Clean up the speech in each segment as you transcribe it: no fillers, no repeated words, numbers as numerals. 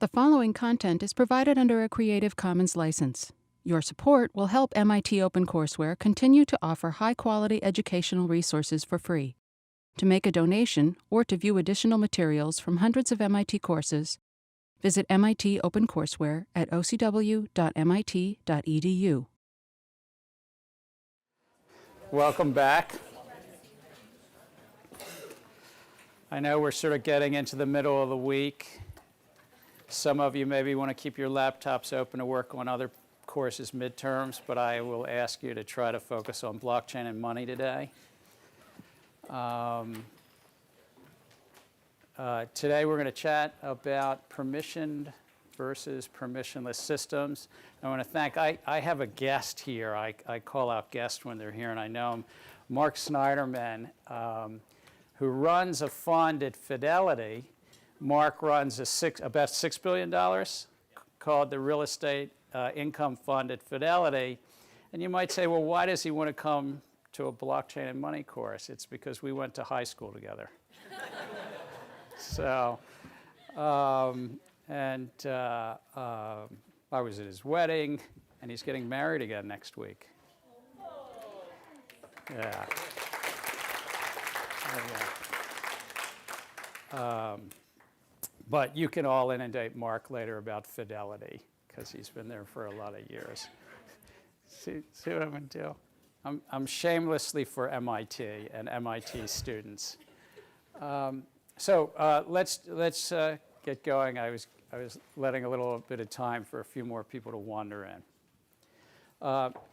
The following content is provided under a Creative Commons license. Your support will help MIT OpenCourseware continue to offer high-quality educational resources for free. To make a donation or to view additional materials from hundreds of MIT courses, visit MIT OpenCourseware at ocw.mit.edu. Welcome back. I know we're sort of getting into the middle of the week. Some of you maybe want to keep your laptops open to work on other courses midterms, but I will ask you to try to focus on blockchain and money today. Today we're going to chat about permissioned versus permissionless systems. I want to thank, I have a guest here. I call out guests when they're here, and I know him, Mark Snyderman, who runs a fund at Fidelity. Mark runs about $6 billion called the Real Estate Income Fund at Fidelity. And you might say, well, why does he want to come to a blockchain and money course? It's because we went to high school together. So, I was at his wedding, and he's getting married again next week. Yeah. But you can all inundate Mark later about Fidelity, because he's been there for a lot of years. See what I'm going to do? I'm shamelessly for MIT and MIT students. So let's get going. I was letting a little bit of time for a few more people to wander in.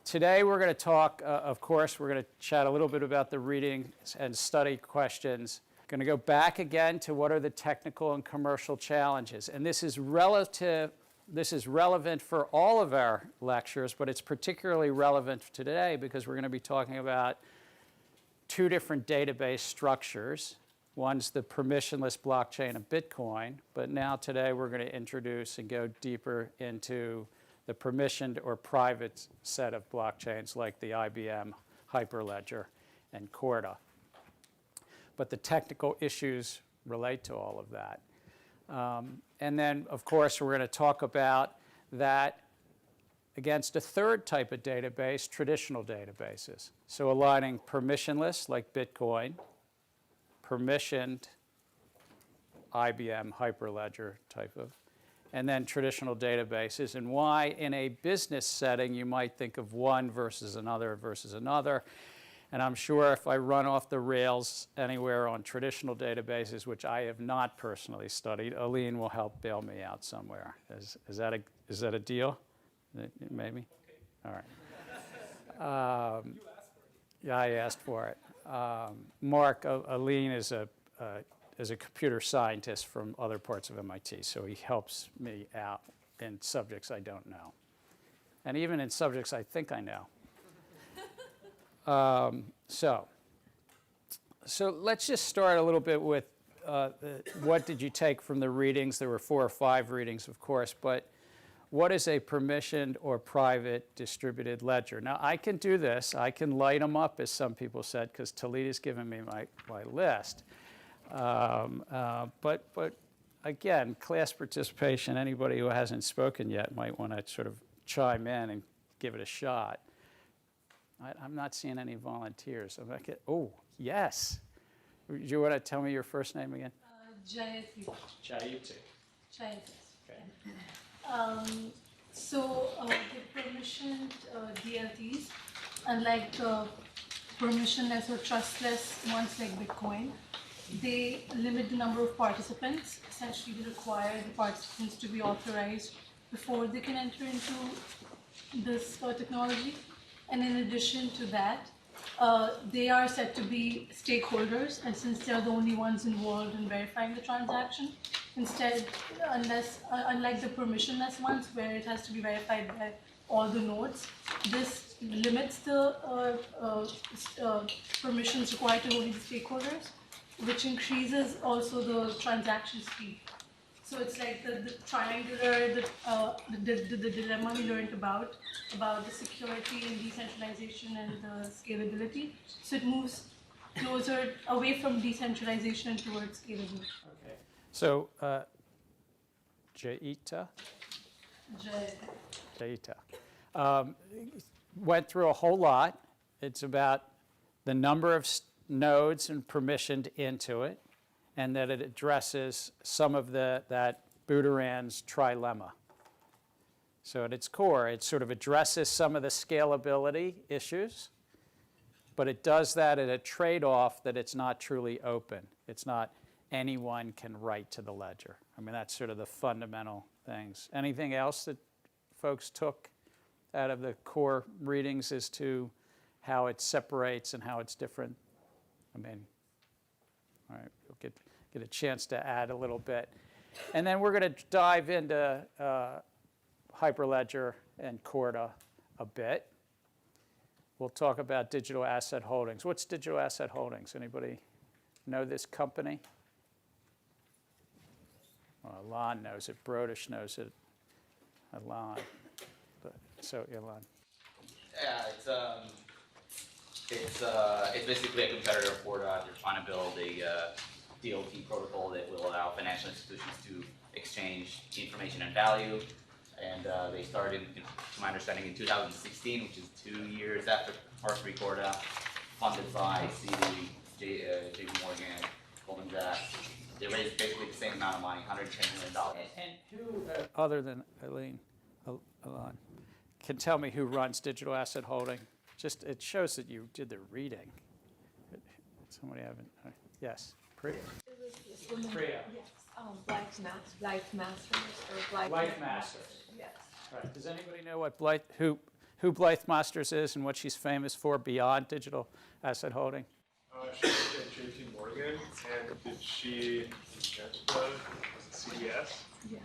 Today we're going to talk, of course, we're going to chat a little bit about the reading and study questions. Going to go back again to what are the technical and commercial challenges. And this is relevant for all of our lectures, but it's particularly relevant today because we're going to be talking about two different database structures. One's the permissionless blockchain of Bitcoin, but now today we're going to introduce and go deeper into the permissioned or private set of blockchains like the IBM Hyperledger and Corda. But the technical issues relate to all of that. And then, of course, we're going to talk about that against a third type of database, traditional databases. So aligning permissionless, like Bitcoin, permissioned, IBM Hyperledger type of, and then traditional databases, and why in a business setting you might think of one versus another versus another. And I'm sure if I run off the rails anywhere on traditional databases, which I have not personally studied, Aline will help bail me out somewhere. Is that a deal? Maybe? Okay. All right. Yeah, I asked for it. Mark, Aline is a computer scientist from other parts of MIT, so he helps me out in subjects I don't know. And even in subjects I think I know. So let's just start a little bit with what did you take from the readings? There were 4 or 5 readings, of course, but what is a permissioned or private distributed ledger? Now, I can do this. I can light them up, as some people said, because Talita's given me my list. But again, class participation, anybody who hasn't spoken yet might want to sort of chime in and give it a shot. I'm not seeing any volunteers. Oh, yes. Do you want to tell me your first name again? Jayati. Jayati. Jayati. Okay. So the permissioned DLTs, unlike the permissionless or trustless ones like Bitcoin, they limit the number of participants. Essentially, they require the participants to be authorized before they can enter into this technology. And in addition to that, they are said to be stakeholders, and since they're the only ones involved in verifying the transaction, instead, unlike the permissionless ones where it has to be verified by all the nodes, this limits the permissions required to only the stakeholders, which increases also the transaction speed. So it's like the triangular, the dilemma we learned about the security and decentralization and the scalability. So it moves closer away from decentralization towards scalability. Okay. So Jaita. J- Jaita. Went through a whole lot. It's about the number of nodes and permissioned into it, and that it addresses some of that Buteran's trilemma. So at its core, it sort of addresses some of the scalability issues, but it does that at a trade-off that it's not truly open. It's not anyone can write to the ledger. I mean, that's sort of the fundamental things. Anything else that folks took out of the core readings as to how it separates and how it's different? I mean, all right, you'll get a chance to add a little bit. And then we're going to dive into Hyperledger and Corda a bit. We'll talk about digital asset holdings. What's digital asset holdings? Anybody know this company? Well, Ilan knows it. Brodish knows it. Ilan. So, Ilan. Yeah, it's basically a competitor of Corda. They're trying to build a DLT protocol that will allow financial institutions to exchange information and value. And they started, to my understanding, in 2016, which is 2 years after Harvard Corda, funded by Citi, JP Morgan, Goldman Sachs. They raised basically the same amount of money, $110 million. And who, other than Ilan, can tell me who runs digital asset holding? Just, it shows that you did the reading. Somebody haven't, yes, Priya. Priya. Yes, Blythe Masters or Blythe. Blythe Masters. Yes. Right. Does anybody know what who Blythe Masters is and what she's famous for beyond digital asset holding? She worked at JP Morgan, and did she invent the CDS, Yes.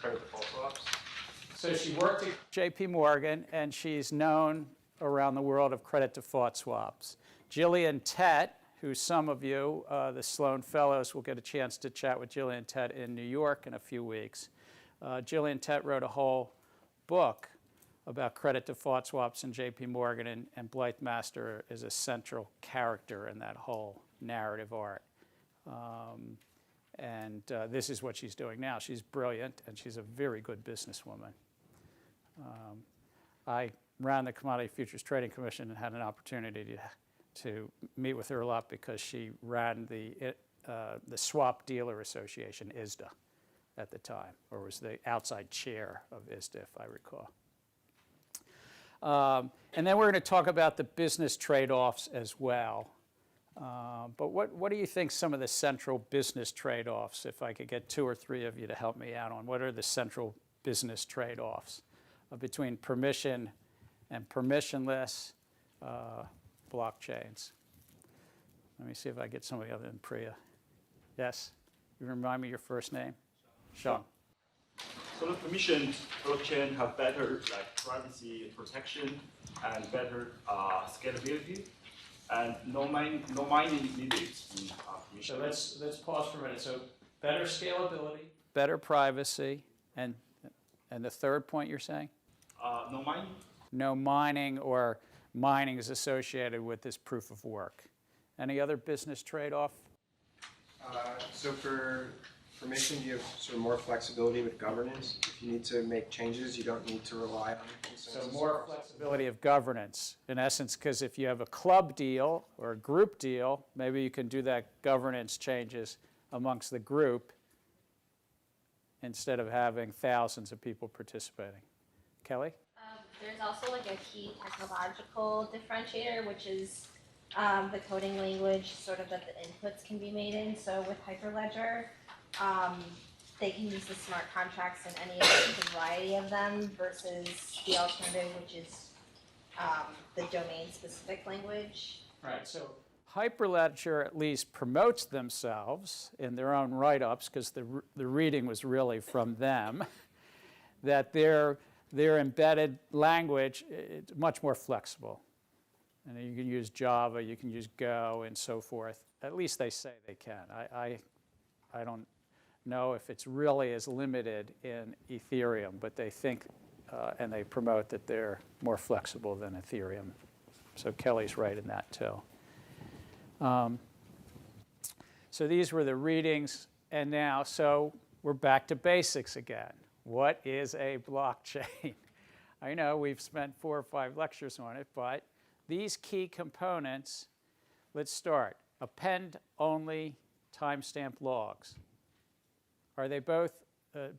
credit default swaps? So she worked at JP Morgan, and she's known around the world of credit default swaps. Gillian Tett, who some of you, the Sloan Fellows, will get a chance to chat with Gillian Tett in New York in a few weeks. Gillian Tett wrote a whole book about credit default swaps in JP Morgan, and Blythe Master is a central character in that whole narrative arc. This is what she's doing now. She's brilliant, and she's a very good businesswoman. I ran the Commodity Futures Trading Commission and had an opportunity to meet with her a lot because she ran the Swap Dealer Association, ISDA, at the time, or was the outside chair of ISDA, if I recall. And then we're going to talk about the business trade-offs as well. But what do you think some of the central business trade-offs, if I could get 2 or 3 of you to help me out on, what are the central business trade-offs between permission and permissionless blockchains? Let me see if I get somebody other than Priya. Yes? You remind me your first name? Sean. So the permissioned blockchain have better privacy protection and better scalability, and no mining needed in So permission. let's pause for a minute. So better scalability, better privacy, and the third point you're saying? No mining. No mining, or mining is associated with this proof of work. Any other business trade-off? So for permission, you have sort of more flexibility with governance. If you need to make changes, you don't need to rely on consensus. So more flexibility of governance, in essence, because if you have a club deal or a group deal, maybe you can do that governance changes amongst the group instead of having thousands of people participating. Kelly? There's also like a key technological differentiator, which is the coding language sort of that the inputs can be made in. So with Hyperledger, they can use the smart contracts in any of the variety of them versus the alternative, which is the domain-specific language. Right. So Hyperledger at least promotes themselves in their own write-ups, because the reading was really from them, that their embedded language is much more flexible. And you can use Java, you can use Go, and so forth. At least they say they can. I don't know if it's really as limited in Ethereum, but they think and they promote that they're more flexible than Ethereum. So Kelly's right in that too. So these were the readings, and now, so we're back to basics again. What is a blockchain? I know we've spent 4 or 5 lectures on it, but these key components, let's start. Append-only timestamp logs. Are they both,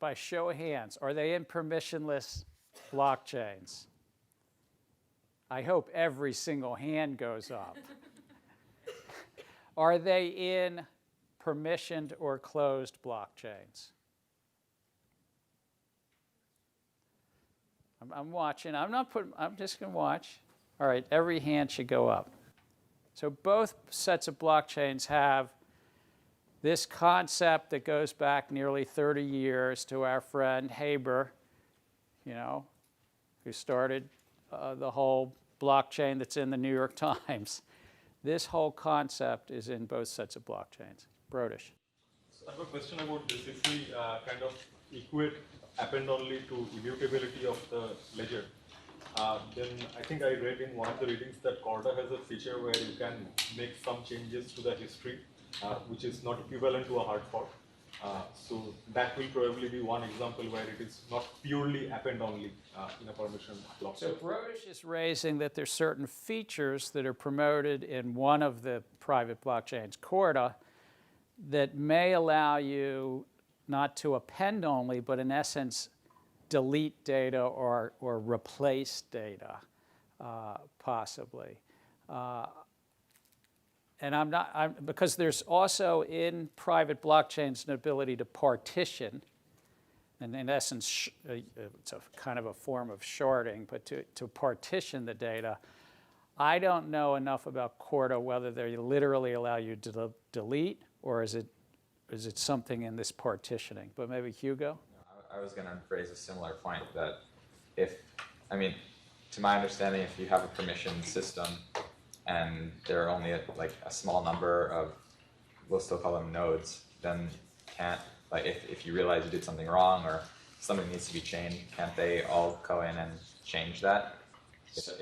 by show of hands, are they in permissionless blockchains? I hope every single hand goes up. Are they in permissioned or closed blockchains? I'm watching. I'm just going to watch. All right, every hand should go up. So both sets of blockchains have this concept that goes back nearly 30 years to our friend Haber, who started the whole blockchain that's in the New York Times. This whole concept is in both sets of blockchains. Brodish. So I have a question about this. If we kind of equate append only to immutability of the ledger, then I think I read in one of the readings that Corda has a feature where you can make some changes to the history, which is not equivalent to a hard fork. So that will probably be one example where it is not purely append only in a permission blockchain. So Brodish is raising that there's certain features that are promoted in one of the private blockchains, Corda, that may allow you not to append only, but in essence, delete data or replace data, possibly. And because there's also in private blockchains an ability to partition, and in essence, it's a kind of a form of sharding, but to partition the data. I don't know enough about Corda whether they literally allow you to delete, or is it something in this partitioning? But maybe Hugo? I was going to raise a similar point that to my understanding, if you have a permission system and there are only a small number of, we'll still call them nodes, then if you realize you did something wrong or something needs to be changed, can't they all go in and change that? So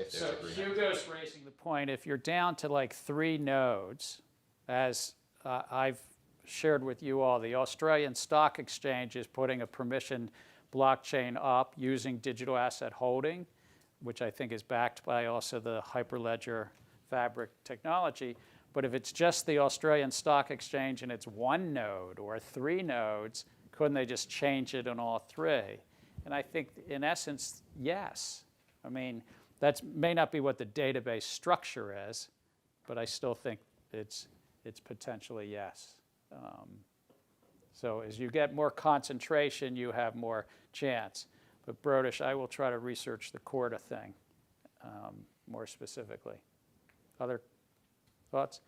Hugo's raising the point, if you're down to 3 nodes, as I've shared with you all, the Australian Stock Exchange is putting a permissioned blockchain up using digital asset holding, which I think is backed by also the Hyperledger Fabric technology. But if it's just the Australian Stock Exchange and it's 1 node or 3 nodes, couldn't they just change it on all 3? And I think, in essence, yes. That may not be what the database structure is, but I still think it's potentially yes. So as you get more concentration, you have more chance. But Brodish, I will try to research the Corda thing more specifically. Other thoughts?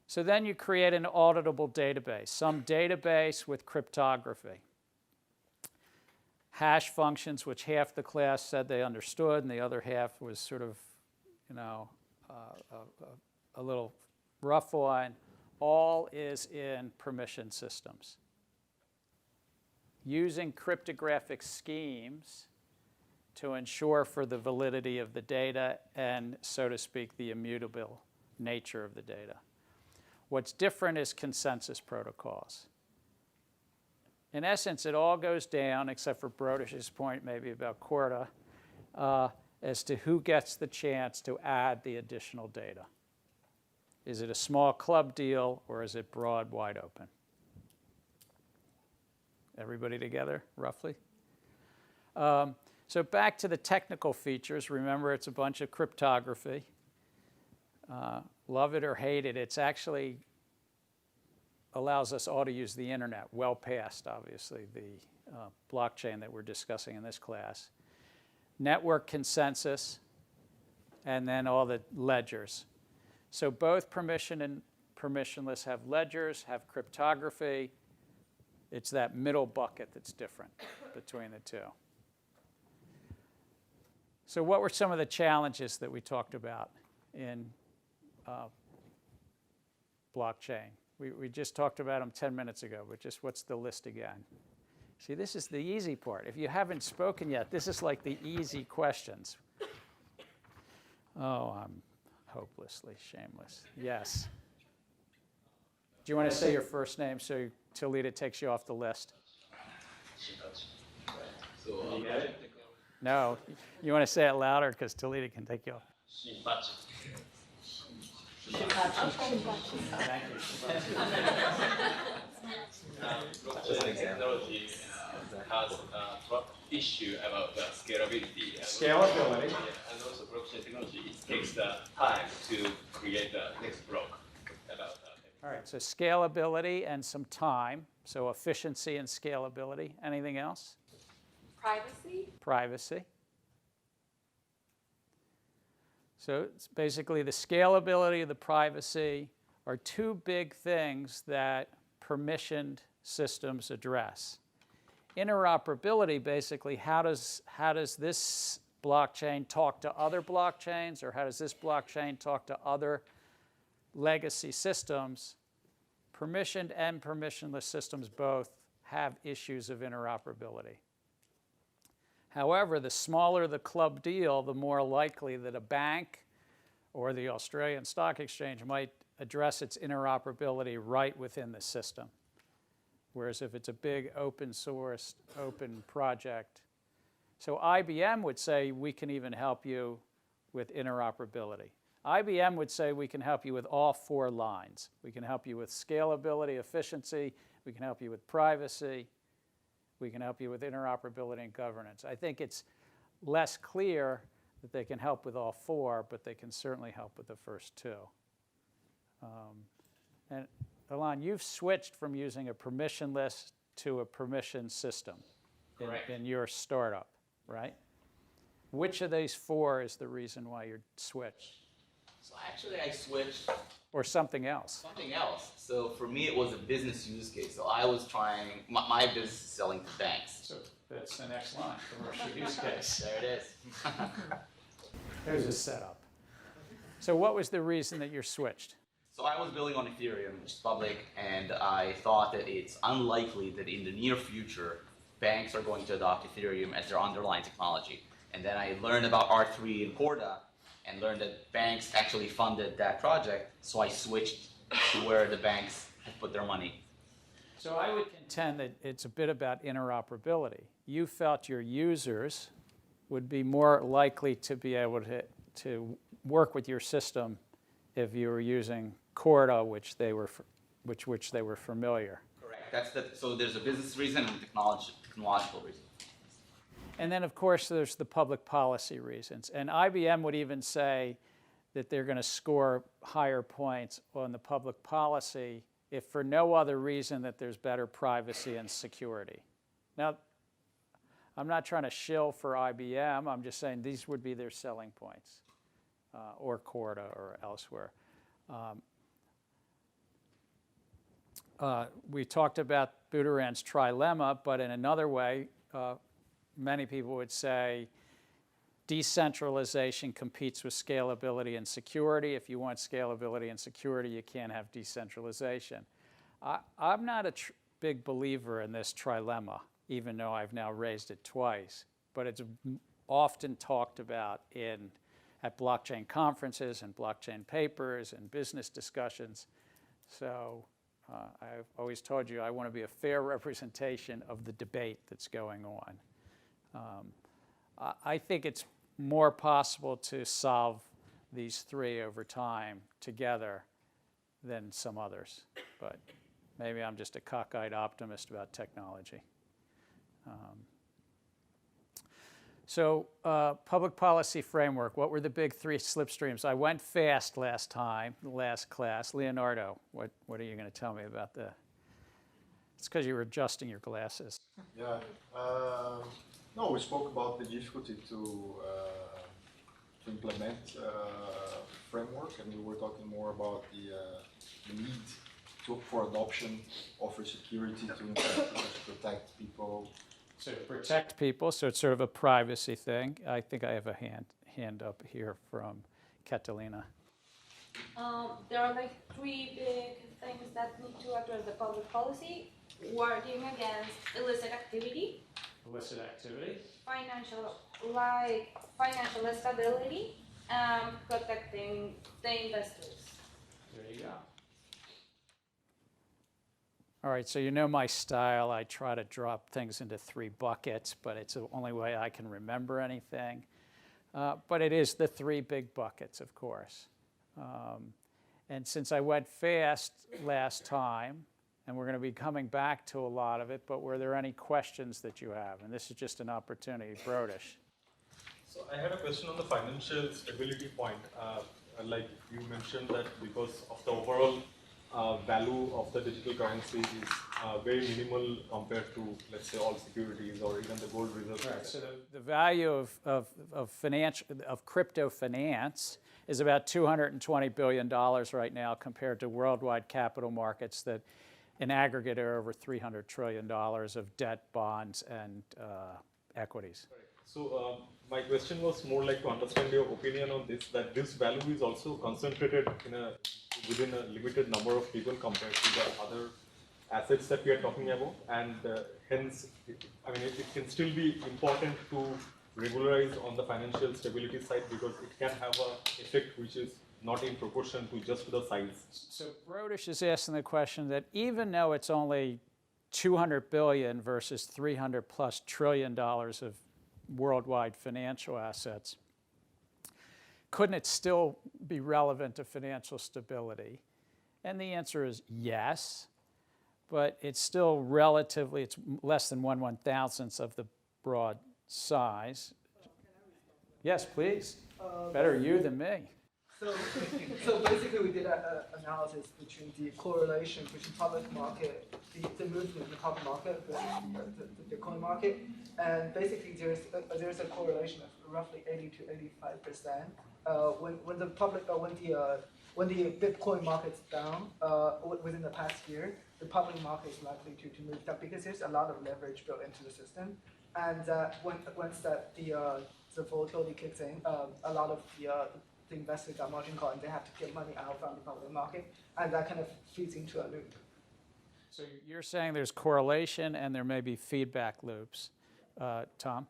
So then you create an auditable database, some database with cryptography. Hash functions, which half the class said they understood, and the other half was sort of, a little rough on. All is in permission systems. Using cryptographic schemes to ensure for the validity of the data and, so to speak, the immutable nature of the data. What's different is consensus protocols. In essence, it all goes down, except for Brodish's point maybe about Corda, as to who gets the chance to add the additional data. Is it a small club deal, or is it broad, wide open? Everybody together, roughly? So back to the technical features. Remember, it's a bunch of cryptography. Love it or hate it, it's actually allows us all to use the internet, well past, obviously, the blockchain that we're discussing in this class. Network consensus, and then all the ledgers. So both permission and permissionless have ledgers, have cryptography. It's that middle bucket that's different between the two. So what were some of the challenges that we talked about in blockchain? We just talked about them 10 minutes ago, but just what's the list again? See, this is the easy part. If you haven't spoken yet, this is like the easy questions. Oh, I'm hopelessly shameless. Yes. Do you want to say your first name so Talita takes you off the list? You get it? No. You want to say it louder because Talita can take you off. Thank you. Blockchain technology has issue about the scalability. Scalability. And also blockchain technology, it takes the time to create the next block about that. All right, so scalability and some time. So efficiency and scalability. Anything else? Privacy? Privacy. So it's basically the scalability of the privacy are two big things that permissioned systems address. Interoperability, basically, how does this blockchain talk to other blockchains, or how does this blockchain talk to other legacy systems? Permissioned and permissionless systems both have issues of interoperability. However, the smaller the club deal, the more likely that a bank or the Australian Stock Exchange might address its interoperability right within the system. Whereas if it's a big open source, open project. So IBM would say we can even help you with interoperability. IBM would say we can help you with all 4 lines. We can help you with scalability, efficiency, we can help you with privacy, we can help you with interoperability and governance. I think it's less clear that they can help with all 4, but they can certainly help with the first 2. And Ilan, you've switched from using a permissionless to a permission system in your startup, right? Which of these 4 is the reason why you're switched? So actually I switched Or something else? something else. So for me it was a business use case. So I was trying, my business is selling to banks. So that's the next line, commercial use case. There it is. There's a setup. So what was the reason that you're switched? So I was building on Ethereum, which is public, and I thought that it's unlikely that in the near future, banks are going to adopt Ethereum as their underlying technology. And then I learned about R3 and Corda, and learned that banks actually funded that project, so I switched to where the banks had put their money. So I would contend that it's a bit about interoperability. You felt your users would be more likely to be able to work with your system if you were using Corda, which they were familiar. Correct. So there's a business reason and a technological reason. And then, of course, there's the public policy reasons. And IBM would even say that they're going to score higher points on the public policy if for no other reason that there's better privacy and security. Now, I'm not trying to shill for IBM. I'm just saying these would be their selling points, or Corda or elsewhere. We talked about Buteran's trilemma, but in another way, many people would say decentralization competes with scalability and security. If you want scalability and security, you can't have decentralization. I'm not a big believer in this trilemma, even though I've now raised it twice. But it's often talked about at blockchain conferences and blockchain papers and business discussions. So I've always told you I want to be a fair representation of the debate that's going on. I think it's more possible to solve these 3 over time together than some others. But maybe I'm just a cockeyed optimist about technology. So public policy framework, what were the big 3 slipstreams? I went fast last time, the last class. Leonardo, what are you going to tell me about the... It's because you were adjusting your glasses. Yeah. No, we spoke about the difficulty to implement framework, and we were talking more about the need for adoption, offer security to protect people. So to protect people, so it's sort of a privacy thing. I think I have a hand up here from Catalina. There are like 3 big things that need to address the public policy: working against illicit activity, Illicit activity. financial stability, and protecting the investors. There you go. All right, so you know my style. I try to drop things into 3 buckets, but it's the only way I can remember anything. But it is the 3 big buckets, of course. And since I went fast last time, and we're going to be coming back to a lot of it, but were there any questions that you have? And this is just an opportunity. Brodish. So I had a question on the financial stability point. Like you mentioned that because of the overall value of the digital currency is very minimal compared to, let's say, all securities or even the gold reserve. Right. So the value of crypto finance is about $220 billion right now compared to worldwide capital markets that in aggregate are over $300 trillion of debt, bonds, and equities. Right. So my question was more like to understand your opinion on this, that this value is also concentrated within a limited number of people compared to the other assets that we are talking about, and hence, I mean, it can still be important to regularize on the financial stability side because it can have an effect which is not in proportion to just the size. So Brodish is asking the question that even though it's only $200 billion versus $300+ trillion of worldwide financial assets, couldn't it still be relevant to financial stability? And the answer is yes, but it's still relatively, it's less than 1/1000th of the broad size. Yes, please. Better you than me. So basically we did an analysis between the correlation between public market, the movement in the public market versus the Bitcoin market, and basically there's a correlation of roughly 80 to 85%. When the Bitcoin market's down within the past year, the public market is likely to move down because there's a lot of leverage built into the system, and once the volatility kicks in, a lot of the investors got margin call and they have to get money out from the public market, and that kind of feeds into a loop. So you're saying there's correlation and there may be feedback loops. Tom?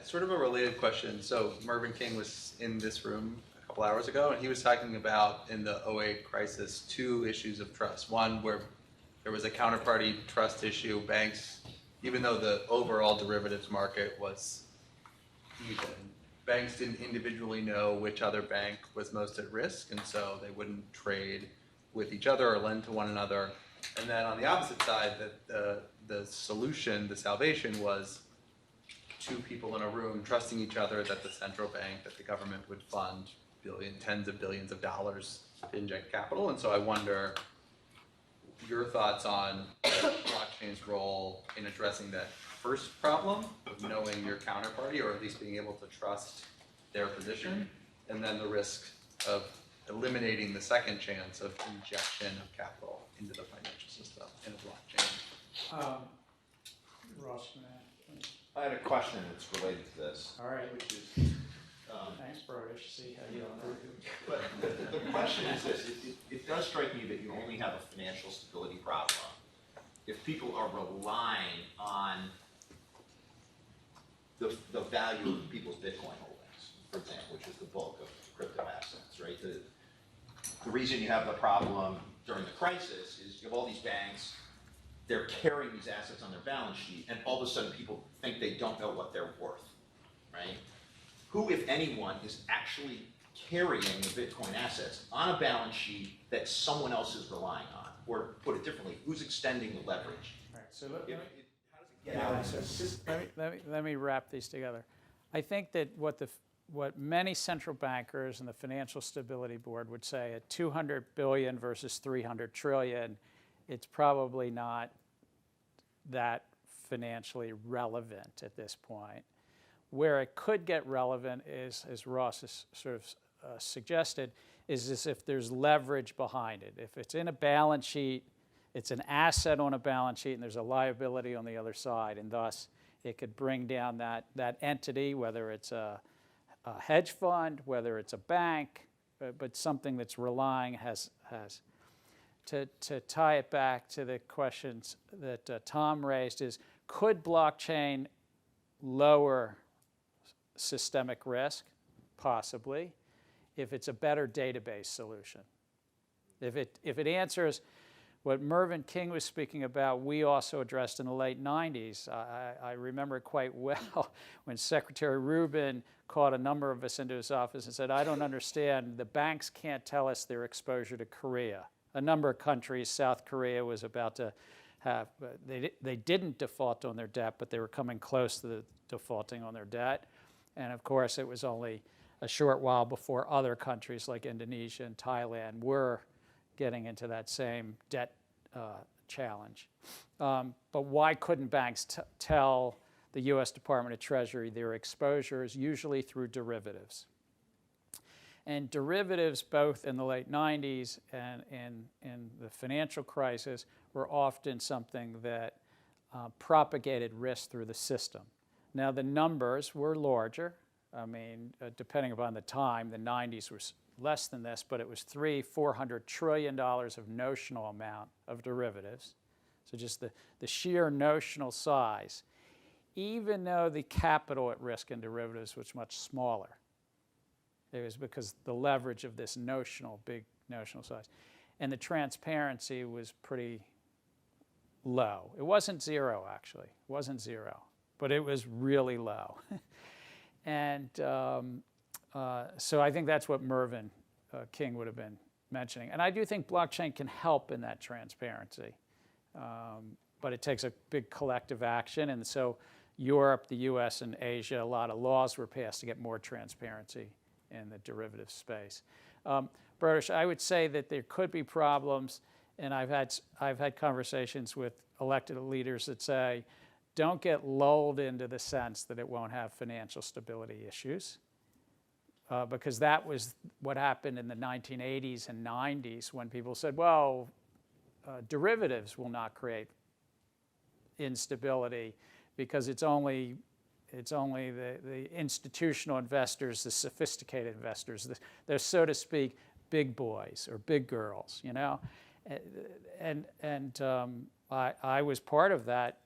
Sort of a related question. So Mervyn King was in this room a couple hours ago, and he was talking about, in the 2008 crisis, 2 issues of trust. One, where there was a counterparty trust issue. Banks, even though the overall derivatives market was even, banks didn't individually know which other bank was most at risk, and so they wouldn't trade with each other or lend to one another. And then on the opposite side, the solution, the salvation, was 2 people in a room trusting each other that the central bank, that the government would fund tens of billions of dollars to inject capital. And so I wonder your thoughts on blockchain's role in addressing that first problem of knowing your counterparty, or at least being able to trust their position, and then the risk of eliminating the second chance of injection of capital into the financial system in a blockchain. Ross, I had a question that's related to this. all right. Which is, Thanks, Brodish. See how you but the question is this: it does strike me that you only have a financial stability problem if people are relying on the value of people's Bitcoin holdings, for example, which is the bulk of crypto assets, right? The reason you have the problem during the crisis is you have all these banks, they're carrying these assets on their balance sheet, and all of a sudden people think they don't know what they're worth, right? Who, if anyone, is actually carrying the Bitcoin assets on a balance sheet that someone else is relying on? Or put it differently, who's extending the leverage? All right, so How does it get out of the system? let me wrap these together. I think that what many central bankers and the Financial Stability Board would say at 200 billion versus 300 trillion, it's probably not that financially relevant at this point. Where it could get relevant is, as Ross has sort of suggested, is if there's leverage behind it. If it's in a balance sheet, it's an asset on a balance sheet, and there's a liability on the other side, and thus it could bring down that entity, whether it's a hedge fund, whether it's a bank, but something that's relying has. To tie it back to the questions that Tom raised is, could blockchain lower systemic risk? Possibly, if it's a better database solution. If it answers, What Mervyn King was speaking about, we also addressed in the late 90s. I remember it quite well when Secretary Rubin called a number of us into his office and said, I don't understand, the banks can't tell us their exposure to Korea. A number of countries, South Korea was about to have, they didn't default on their debt, but they were coming close to defaulting on their debt. And of course, it was only a short while before other countries like Indonesia and Thailand were getting into that same debt challenge. But why couldn't banks tell the U.S. Department of Treasury their exposures? Usually through derivatives. And derivatives, both in the late 90s and in the financial crisis, were often something that propagated risk through the system. Now, the numbers were larger. I mean, depending upon the time, the 90s was less than this, but it was $400 trillion of notional amount of derivatives. So just the sheer notional size, even though the capital at risk in derivatives was much smaller. It was because the leverage of this big notional size. And the transparency was pretty low. It wasn't zero, actually. It wasn't zero, but it was really low. And so I think that's what Mervyn King would have been mentioning. And I do think blockchain can help in that transparency. But it takes a big collective action. And so Europe, the US, and Asia, a lot of laws were passed to get more transparency in the derivative space. British, I would say that there could be problems. And I've had conversations with elected leaders that say, don't get lulled into the sense that it won't have financial stability issues. Because that was what happened in the 1980s and 90s when people said, well, derivatives will not create instability because it's only the institutional investors, the sophisticated investors, they're, so to speak, big boys or big girls, you know? And I was part of that,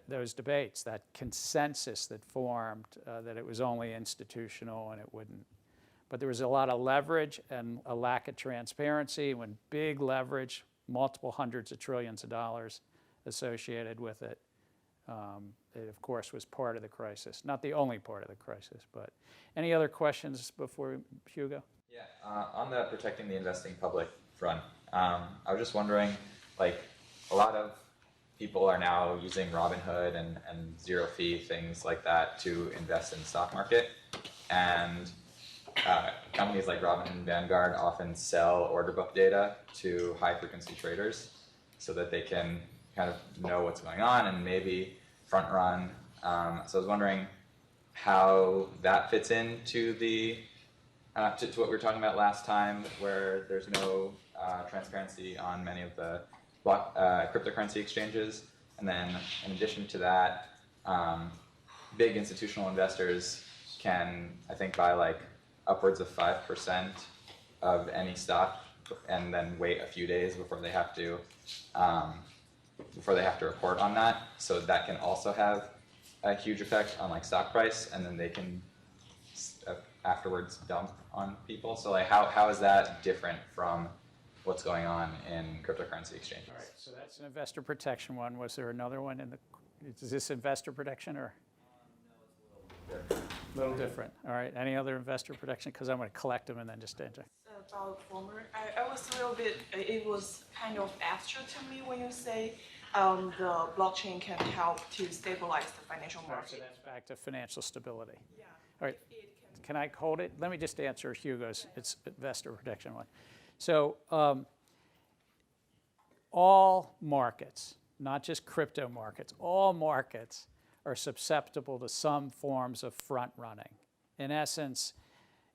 those debates, that consensus that formed that it was only institutional and it wouldn't. But there was a lot of leverage and a lack of transparency. When big leverage, multiple hundreds of trillions of dollars associated with it, it of course was part of the crisis. Not the only part of the crisis, but any other questions before Hugo? Yeah, on the protecting the investing public front, I was just wondering, like, a lot of people are now using Robinhood and zero fee, things like that, to invest in the stock market. And companies like Robinhood and Vanguard often sell order book data to high frequency traders so that they can kind of know what's going on and maybe front run. So I was wondering how that fits into the to what we were talking about last time, where there's no transparency on many of the cryptocurrency exchanges. And then in addition to that, big institutional investors can, I think, buy like upwards of 5% of any stock and then wait a few days before they have to report on that. So that can also have a huge effect on like stock price, and then they can afterwards dump on people. So like how is that different from what's going on in cryptocurrency exchanges? All right, so that's an investor protection one. Was there another one in the, is this investor protection or? No, it's a little different. All right, any other investor protection? Because I'm going to collect them and then just answer. About former, I was a little bit, it was kind of abstract to me when you say the blockchain can help to stabilize the financial market. So that's back to financial stability. Yeah. All right, can I hold it? Let me just answer Hugo's, it's investor protection one. So all markets, not just crypto markets, all markets are susceptible to some forms of front running. In essence,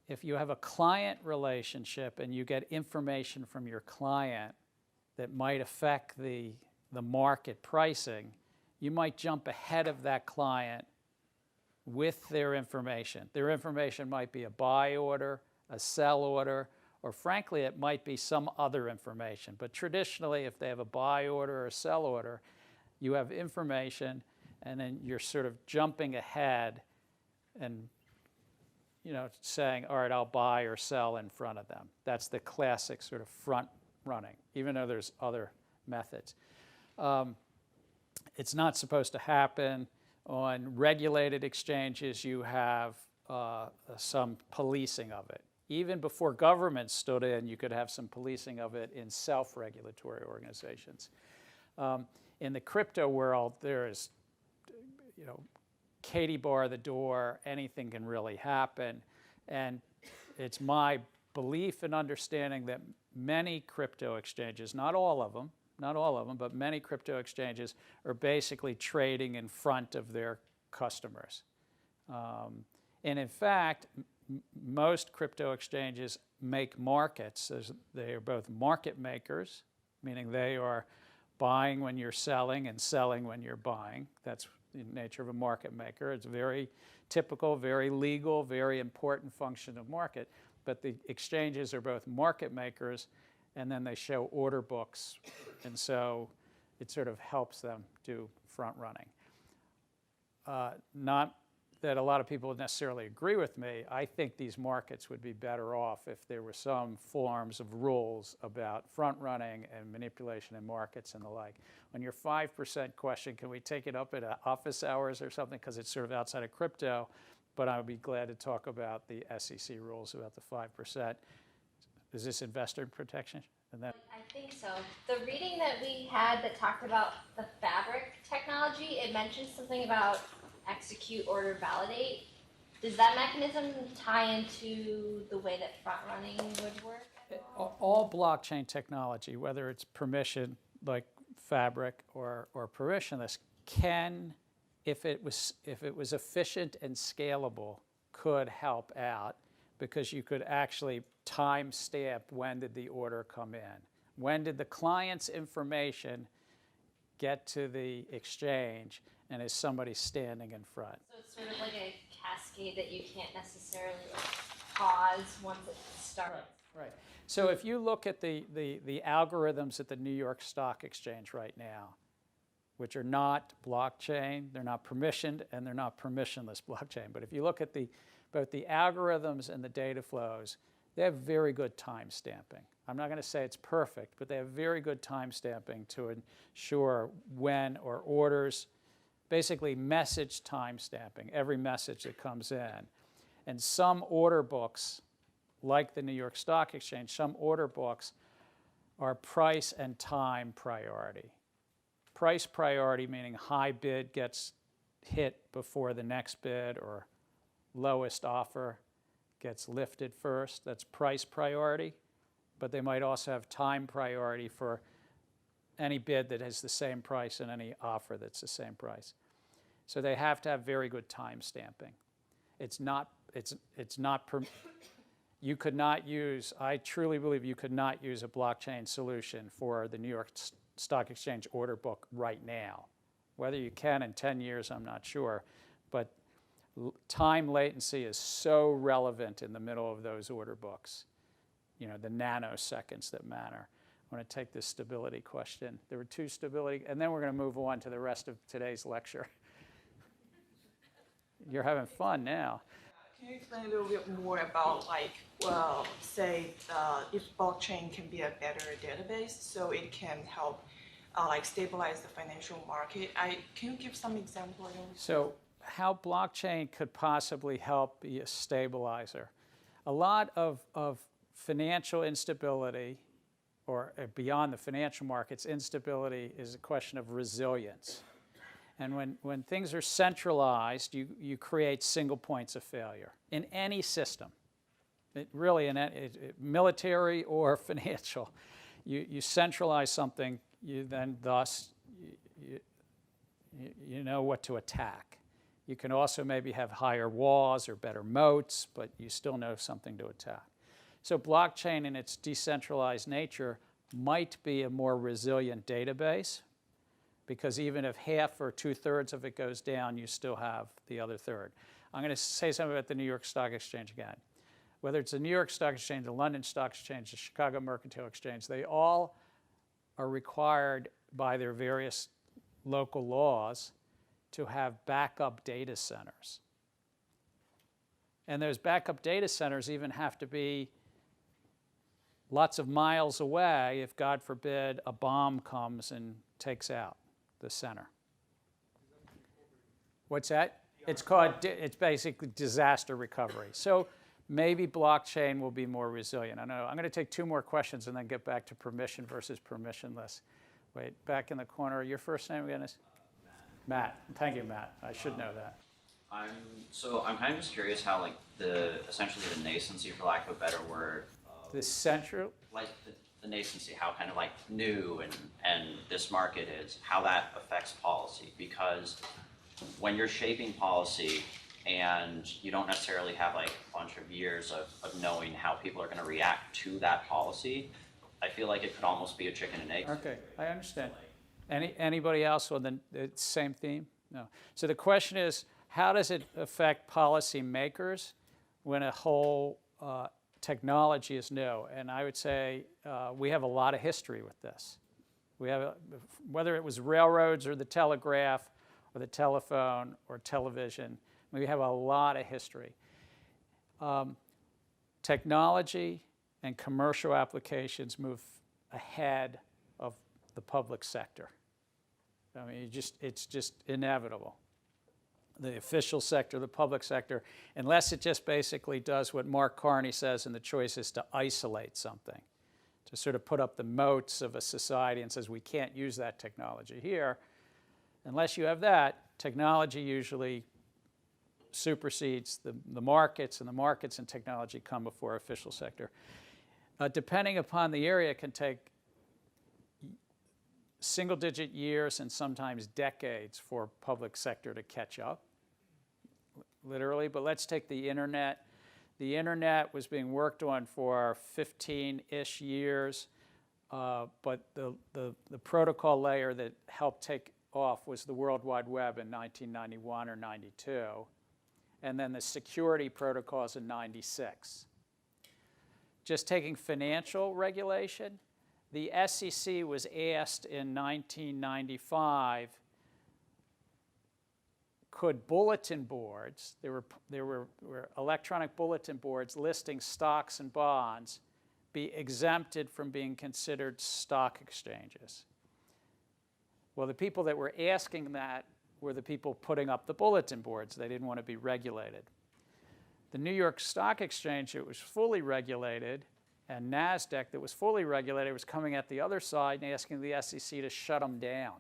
if you have a client relationship and you get information from your client that might affect the market pricing, you might jump ahead of that client with their information. Their information might be a buy order, a sell order, or frankly, it might be some other information. But traditionally, if they have a buy order or a sell order, you have information, and then you're sort of jumping ahead and saying, all right, I'll buy or sell in front of them. That's the classic sort of front running, even though there's other methods. It's not supposed to happen. On regulated exchanges, you have some policing of it. Even before government stood in, you could have some policing of it in self-regulatory organizations. In the crypto world, there is, Katie bar the door, anything can really happen. And it's my belief and understanding that many crypto exchanges, not all of them, but many crypto exchanges are basically trading in front of their customers. And in fact, most crypto exchanges make markets. They are both market makers, meaning they are buying when you're selling and selling when you're buying. That's the nature of a market maker. It's very typical, very legal, very important function of market. But the exchanges are both market makers, and then they show order books. And so it sort of helps them do front running. Not that a lot of people would necessarily agree with me. I think these markets would be better off if there were some forms of rules about front running and manipulation in markets and the like. On your 5% question, can we take it up at office hours or something, because it's sort of outside of crypto, but I would be glad to talk about the SEC rules about the 5%. Is this investor protection? And then I think so. The reading that we had that talked about the Fabric technology, it mentioned something about execute, order, validate. Does that mechanism tie into the way that front running would work? all blockchain technology, whether it's permission like Fabric or permissionless, can, if it was efficient and scalable, could help out, because you could actually timestamp when did the order come in, when did the client's information get to the exchange, and is somebody standing in front? So it's sort of like a cascade that you can't necessarily pause once it starts. Right. So if you look at the algorithms at the New York Stock Exchange right now, which are not blockchain, they're not permissioned, and they're not permissionless blockchain. But if you look at both the algorithms and the data flows, they have very good time stamping. I'm not going to say it's perfect, but they have very good time stamping to ensure when, or orders, basically message time stamping, every message that comes in. And some order books, like the New York Stock Exchange, some order books are price and time priority. Price priority meaning high bid gets hit before the next bid, or lowest offer gets lifted first. That's price priority. But they might also have time priority for any bid that has the same price and any offer that's the same price. So they have to have very good time stamping. You could not use, I truly believe you could not use a blockchain solution for the New York Stock Exchange order book right now. Whether you can in 10 years, I'm not sure. But time latency is so relevant in the middle of those order books. The nanoseconds that matter. I want to take this stability question. There were two stability, and then we're going to move on to the rest of today's lecture. You're having fun now. Can you explain a little bit more about, say, if blockchain can be a better database, so it can help, stabilize the financial market? Can you give some example? So, how blockchain could possibly help be a stabilizer? A lot of financial instability, or beyond the financial markets, instability is a question of resilience. And when things are centralized, you create single points of failure in any system. Military or financial. You centralize something, you then thus you know what to attack. You can also maybe have higher walls or better moats, but you still know something to attack. So blockchain in its decentralized nature might be a more resilient database, because even if half or 2/3 of it goes down, you still have the other third. I'm going to say something about the New York Stock Exchange again. Whether it's the New York Stock Exchange, the London Stock Exchange, the Chicago Mercantile Exchange, they all are required by their various local laws to have backup data centers. And those backup data centers even have to be lots of miles away if, God forbid, a bomb comes and takes out the center. What's that? It's it's basically disaster recovery. So maybe blockchain will be more resilient. I don't know. I'm going to take 2 more questions and then get back to permission versus permissionless. Wait, back in the corner. Your first name again is? Matt. Thank you, Matt. I should know that. I'm kind of just curious how like essentially the nascency, for lack of a better word, the central, like the nascency, how kind of like new and this market is, how that affects policy. Because when you're shaping policy and you don't necessarily have like a bunch of years of knowing how people are going to react to that policy, I feel like it could almost be a chicken and egg. Okay, I understand. Anybody else on the same theme? No. So the question is, how does it affect policymakers when a whole technology is new? And I would say we have a lot of history with this. We have, whether it was railroads or the telegraph or the telephone or television, we have a lot of history. Technology and commercial applications move ahead of the public sector. I mean, it's just inevitable. The official sector, the public sector, unless it just basically does what Mark Carney says in The Choice, is to isolate something, to sort of put up the moats of a society and says we can't use that technology here. Unless you have that, technology usually supersedes the markets, and the markets and technology come before official sector. Depending upon the area, it can take single-digit years and sometimes decades for public sector to catch up, literally. But let's take the internet. The internet was being worked on for 15-ish years, but the protocol layer that helped take off was the World Wide Web in 1991 or 92, and then the security protocols in 96. Just taking financial regulation, the SEC was asked in 1995, could bulletin boards, there were electronic bulletin boards listing stocks and bonds, be exempted from being considered stock exchanges? Well, the people that were asking that were the people putting up the bulletin boards. They didn't want to be regulated. The New York Stock Exchange, it was fully regulated, and NASDAQ, that was fully regulated, was coming at the other side and asking the SEC to shut them down.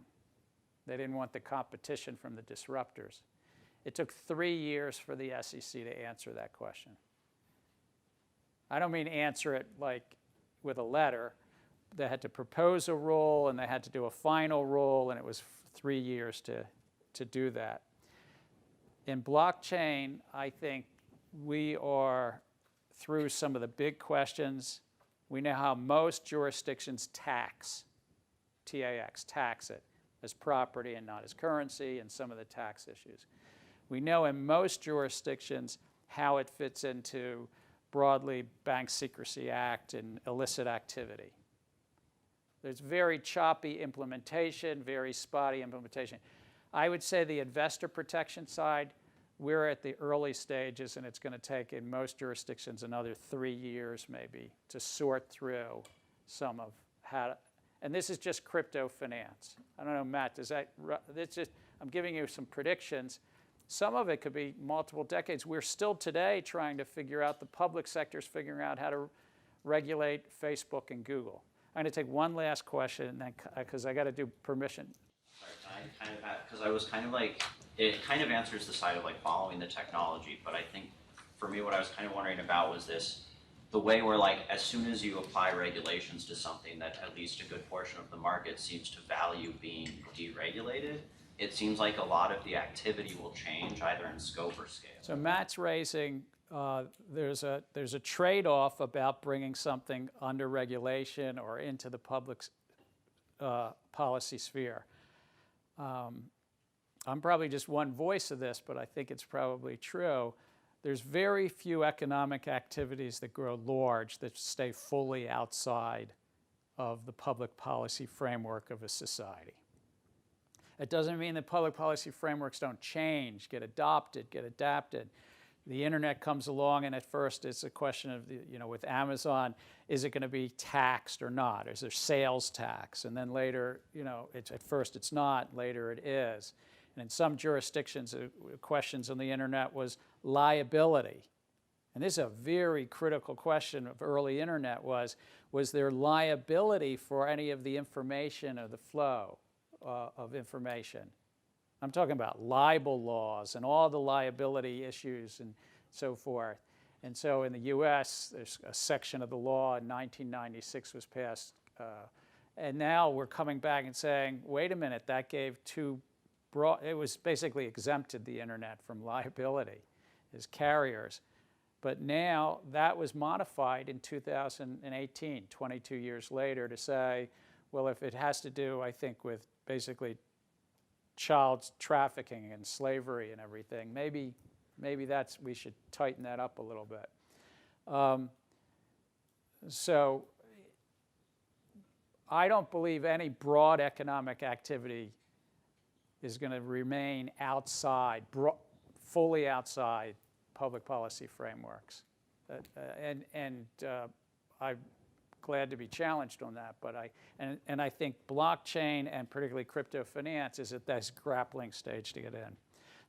They didn't want the competition from the disruptors. It took 3 years for the SEC to answer that question. I don't mean answer it like with a letter. They had to propose a rule, and they had to do a final rule, and it was 3 years to do that. In blockchain, I think we are through some of the big questions. We know how most jurisdictions tax, TAX, tax it as property and not as currency, and some of the tax issues. We know in most jurisdictions how it fits into broadly Bank Secrecy Act and illicit activity. There's very choppy implementation, very spotty implementation. I would say the investor protection side, we're at the early stages, and it's going to take, in most jurisdictions, another 3 years maybe to sort through some of how to, and this is just crypto finance. I don't know, Matt, does that, that's just, I'm giving you some predictions. Some of it could be multiple decades. We're still today trying to figure out, the public sector's figuring out how to regulate Facebook and Google. I'm going to take one last question, and then, because I got to do permission. Sorry, can I kind of add, because I was kind of like, it kind of answers the side of like following the technology, but I think for me what I was kind of wondering about was this, the way where like as soon as you apply regulations to something that at least a good portion of the market seems to value being deregulated, it seems like a lot of the activity will change either in scope or scale. So Matt's raising, there's a trade-off about bringing something under regulation or into the public policy sphere. I'm probably just one voice of this, but I think it's probably true. There's very few economic activities that grow large that stay fully outside of the public policy framework of a society. It doesn't mean that public policy frameworks don't change, get adopted, get adapted. The internet comes along, and at first it's a question of, with Amazon, is it going to be taxed or not? Is there sales tax? And then later, at first it's not, later it is. And in some jurisdictions, questions on the internet was liability. And this is a very critical question of early internet was there liability for any of the information or the flow of information? I'm talking about libel laws and all the liability issues and so forth. And so in the US, there's a section of the law in 1996 was passed. And now we're coming back and saying, wait a minute, that gave too broad, it was basically exempted the internet from liability as carriers. But now that was modified in 2018, 22 years later, to say, well, if it has to do, I think, with basically child trafficking and slavery and everything, maybe we should tighten that up a little bit. So I don't believe any broad economic activity is going to remain outside, fully outside public policy frameworks. I'm glad to be challenged on that, but I think blockchain and particularly crypto finance is at this grappling stage to get in.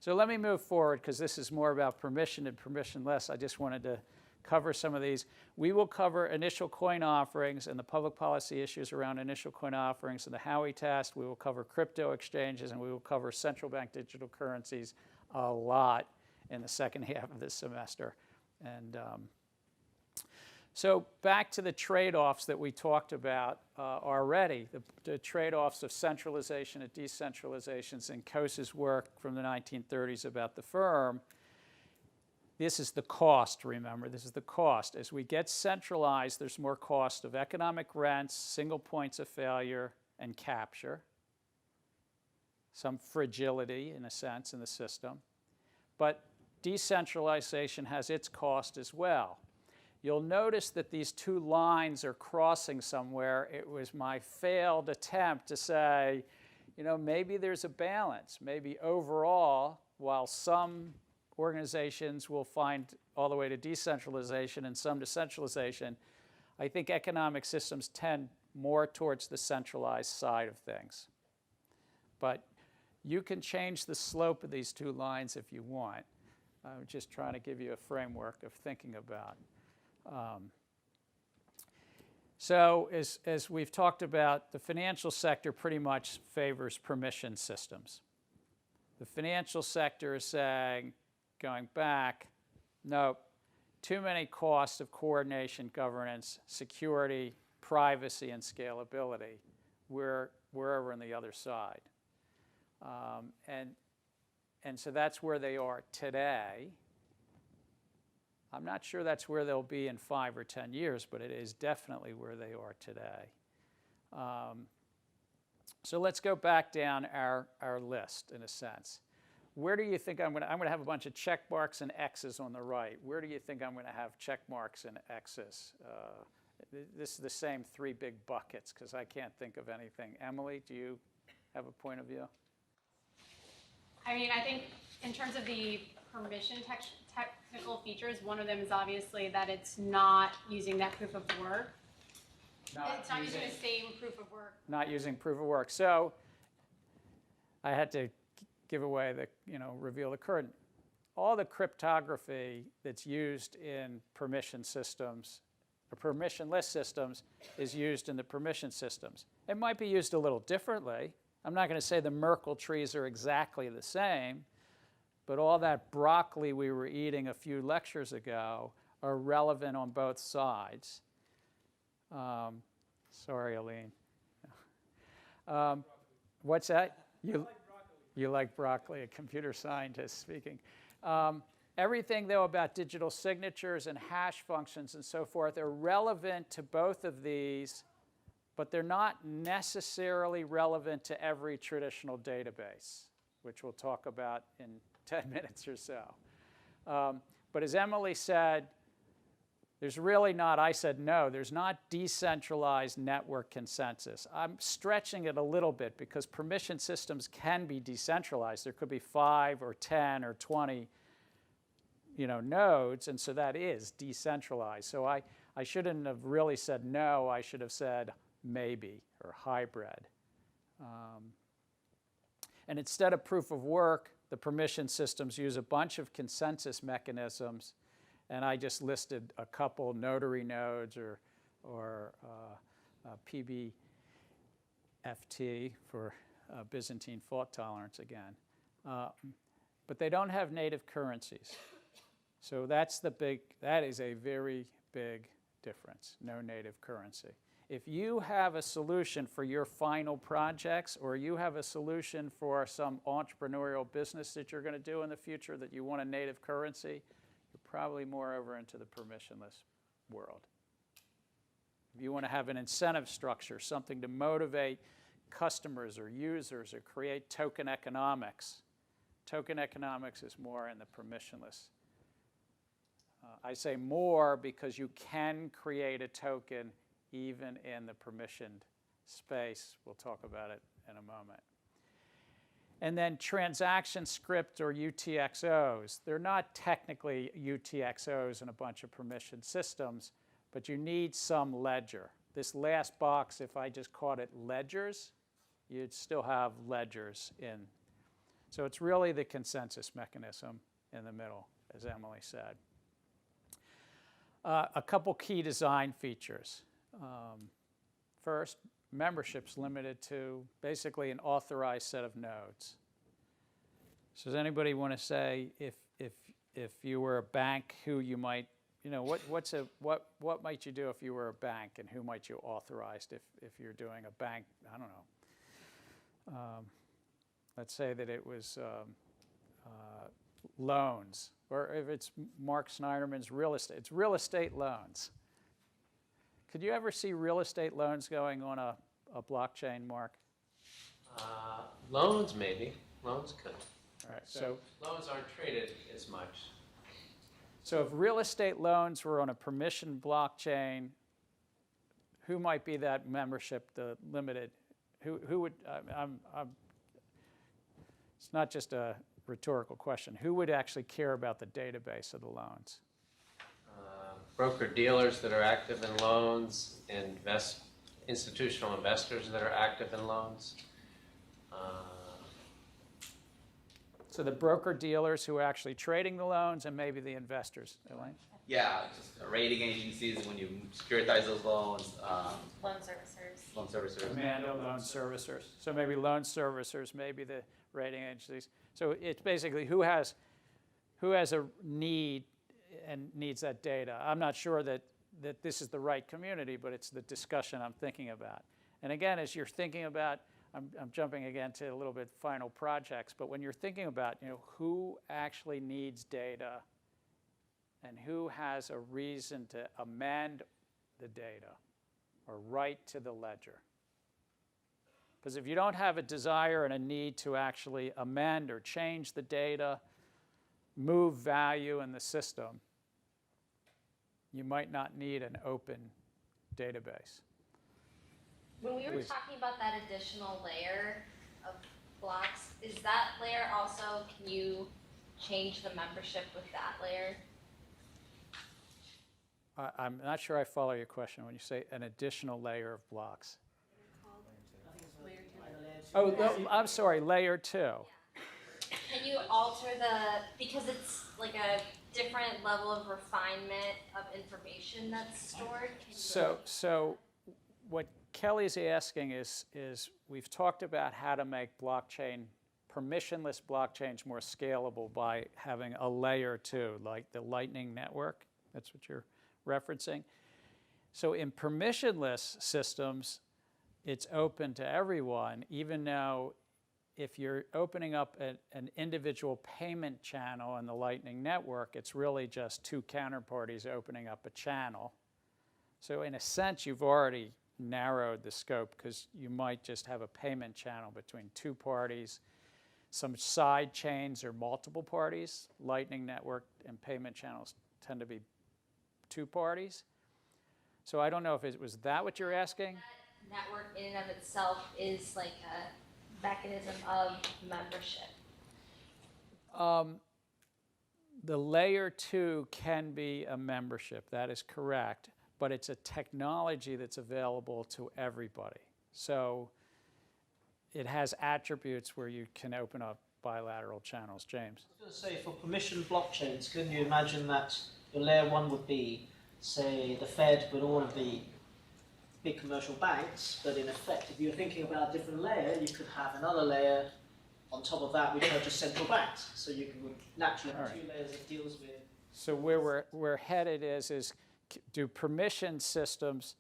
So let me move forward because this is more about permission and permissionless. I just wanted to cover some of these. We will cover initial coin offerings and the public policy issues around initial coin offerings and the Howey test. We will cover crypto exchanges, and we will cover central bank digital currencies a lot in the second half of this semester. And so back to the trade-offs that we talked about already, the trade-offs of centralization and decentralizations in Coase's work from the 1930s about the firm. This is the cost, remember, this is the cost. As we get centralized, there's more cost of economic rents, single points of failure, and capture. Some fragility, in a sense, in the system. But decentralization has its cost as well. You'll notice that these two lines are crossing somewhere. It was my failed attempt to say, maybe there's a balance. Maybe overall, while some organizations will find all the way to decentralization and some to centralization, I think economic systems tend more towards the centralized side of things. But you can change the slope of these two lines if you want. I'm just trying to give you a framework of thinking about. So as we've talked about, the financial sector pretty much favors permission systems. The financial sector is saying, going back, nope, too many costs of coordination, governance, security, privacy, and scalability. We're over on the other side. And so that's where they are today. I'm not sure that's where they'll be in 5 or 10 years, but it is definitely where they are today. So let's go back down our list in a sense. Where do you think I'm going to have a bunch of check marks and X's on the right. Where do you think I'm going to have check marks and X's? This is the same 3 big buckets because I can't think of anything. Emily, do you have a point of view? I mean, I think in terms of the permission technical features, one of them is obviously that it's not using that proof of work. It's not using the same proof of work. Not using proof of work. So I had to give away reveal the curtain. All the cryptography that's used in permission systems, or permissionless systems, is used in the permission systems. It might be used a little differently. I'm not going to say the Merkle trees are exactly the same, but all that broccoli we were eating a few lectures ago are relevant on both sides. Sorry, Aline. What's that? You like broccoli, a computer scientist speaking. Everything, though, about digital signatures and hash functions and so forth are relevant to both of these, but they're not necessarily relevant to every traditional database, which we'll talk about in 10 minutes or so. But as Emily said, there's really not, I said no, there's not decentralized network consensus. I'm stretching it a little bit because permission systems can be decentralized. There could be 5 or 10 or 20 nodes, and so that is decentralized. So I shouldn't have really said no, I should have said maybe or hybrid. And instead of proof of work, the permission systems use a bunch of consensus mechanisms, and I just listed a couple: notary nodes or PBFT for Byzantine fault tolerance again. But they don't have native currencies. So that is a very big difference, no native currency. If you have a solution for your final projects, or you have a solution for some entrepreneurial business that you're going to do in the future that you want a native currency, you're probably more over into the permissionless world. If you want to have an incentive structure, something to motivate customers or users or create token economics, token economics is more in the permissionless. I say more because you can create a token even in the permissioned space. We'll talk about it in a moment. And then transaction script or UTXOs. They're not technically UTXOs in a bunch of permissioned systems, but you need some ledger. This last box, if I just called it ledgers, you'd still have ledgers in. So it's really the consensus mechanism in the middle, as Emily said. A couple key design features. First, membership's limited to basically an authorized set of nodes. So does anybody want to say if you were a bank, who you might, what might you do if you were a bank, and who might you authorize if you're doing a bank? I don't know. Let's say that it was loans, or if it's Mark Snyderman's real estate, it's real estate loans. Could you ever see real estate loans going on a blockchain, Mark? Loans, maybe. Loans could. All right, so loans aren't traded as much. So if real estate loans were on a permissioned blockchain, who might be that membership, the limited? Who would? It's not just a rhetorical question. Who would actually care about the database of the loans? Broker-dealers that are active in loans, institutional investors that are active in loans. So the broker-dealers who are actually trading the loans, and maybe the investors. Elaine? Yeah, just rating agencies when you securitize those loans. Loan servicers. Loan servicers. Commando loan servicers. So maybe loan servicers, maybe the rating agencies. So it's basically who has a need and needs that data. I'm not sure that this is the right community, but it's the discussion I'm thinking about. And again, as you're thinking about, I'm jumping again to a little bit final projects, but when you're thinking about who actually needs data and who has a reason to amend the data or write to the ledger. Because if you don't have a desire and a need to actually amend or change the data, move value in the system, you might not need an open database. When we were Please. talking about that additional layer of blocks, is that layer also, can you change the membership with that layer? I'm not sure I follow your question when you say an additional layer of blocks. Oh, no, I'm sorry, layer 2. Can you alter because it's like a different level of refinement of information that's stored? So what Kelly's asking is we've talked about how to make permissionless blockchains more scalable by having a layer 2, like the Lightning Network. That's what you're referencing. So in permissionless systems, it's open to everyone, even though if you're opening up an individual payment channel in the Lightning Network, it's really just two counterparties opening up a channel. So in a sense, you've already narrowed the scope because you might just have a payment channel between two parties. Some side chains are multiple parties. Lightning Network and payment channels tend to be two parties. So I don't know if it was that what you're asking? That network in and of itself is like a mechanism of membership. the layer 2 can be a membership, that is correct, but it's a technology that's available to everybody. So it has attributes where you can open up bilateral channels. James? I was going to say, for permission blockchains, can you imagine that your layer 1 would be, say, the Fed, but all of the big commercial banks, but in effect, if you're thinking about a different layer, you could have another layer on top of that, which are just central banks. So you can naturally have 2 layers that deals with. So where we're headed is do permission systems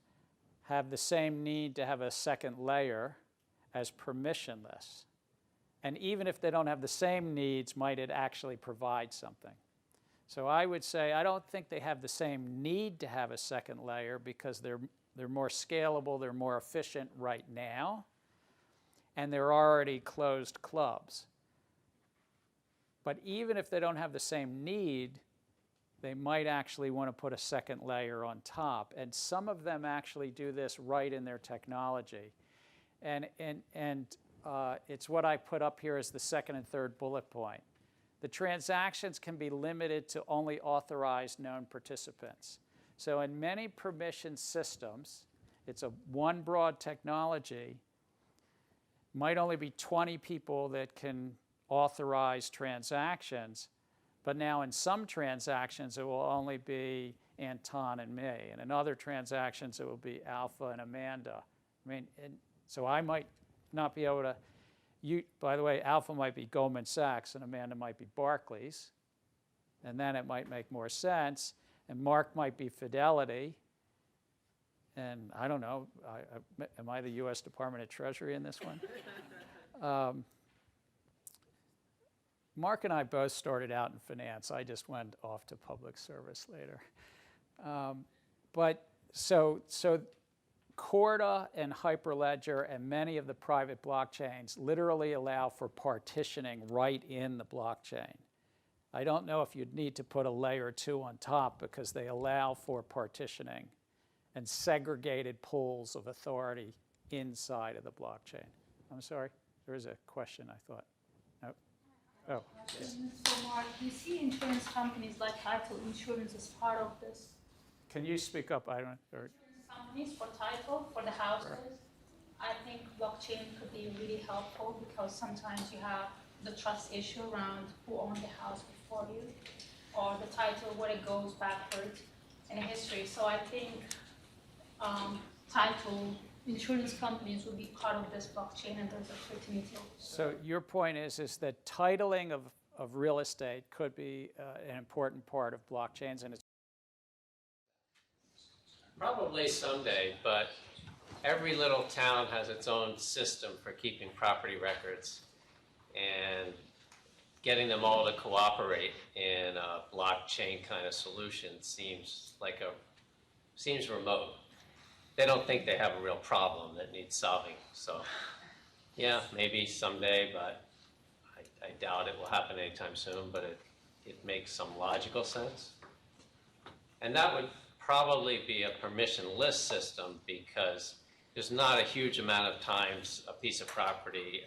have the same need to have a second layer as permissionless? And even if they don't have the same needs, might it actually provide something? So I would say I don't think they have the same need to have a second layer because they're more scalable, they're more efficient right now, and they're already closed clubs. But even if they don't have the same need, they might actually want to put a second layer on top. And some of them actually do this right in their technology. And it's what I put up here as the second and third bullet point. The transactions can be limited to only authorized known participants. So in many permission systems, it's a one broad technology, might only be 20 people that can authorize transactions, but now in some transactions it will only be Anton and me, and in other transactions it will be Alpha and Amanda. I mean, so I might not be able to, by the way, Alpha might be Goldman Sachs and Amanda might be Barclays, and then it might make more sense, and Mark might be Fidelity, and I don't know, am I the US Department of Treasury in this one? Mark and I both started out in finance. I just went off to public service later. But so Corda and Hyperledger and many of the private blockchains literally allow for partitioning right in the blockchain. I don't know if you'd need to put a layer 2 on top because they allow for partitioning and segregated pools of authority inside of the blockchain. I'm sorry, there was a question I thought. No? Oh. So Mark, do you see insurance companies like title insurance as part of this? Can you speak up? I don't. Or, companies for title for the houses, I think blockchain could be really helpful because sometimes you have the trust issue around who owned the house before you, or the title where it goes backwards in history. So I think title insurance companies would be part of this blockchain, and there's opportunity. So your point is that titling of real estate could be an important part of blockchains, and it's probably someday, but every little town has its own system for keeping property records, and getting them all to cooperate in a blockchain kind of solution seems remote. They don't think they have a real problem that needs solving. So yeah, maybe someday, but I doubt it will happen anytime soon, but it makes some logical sense. And that would probably be a permissionless system because there's not a huge amount of times a piece of property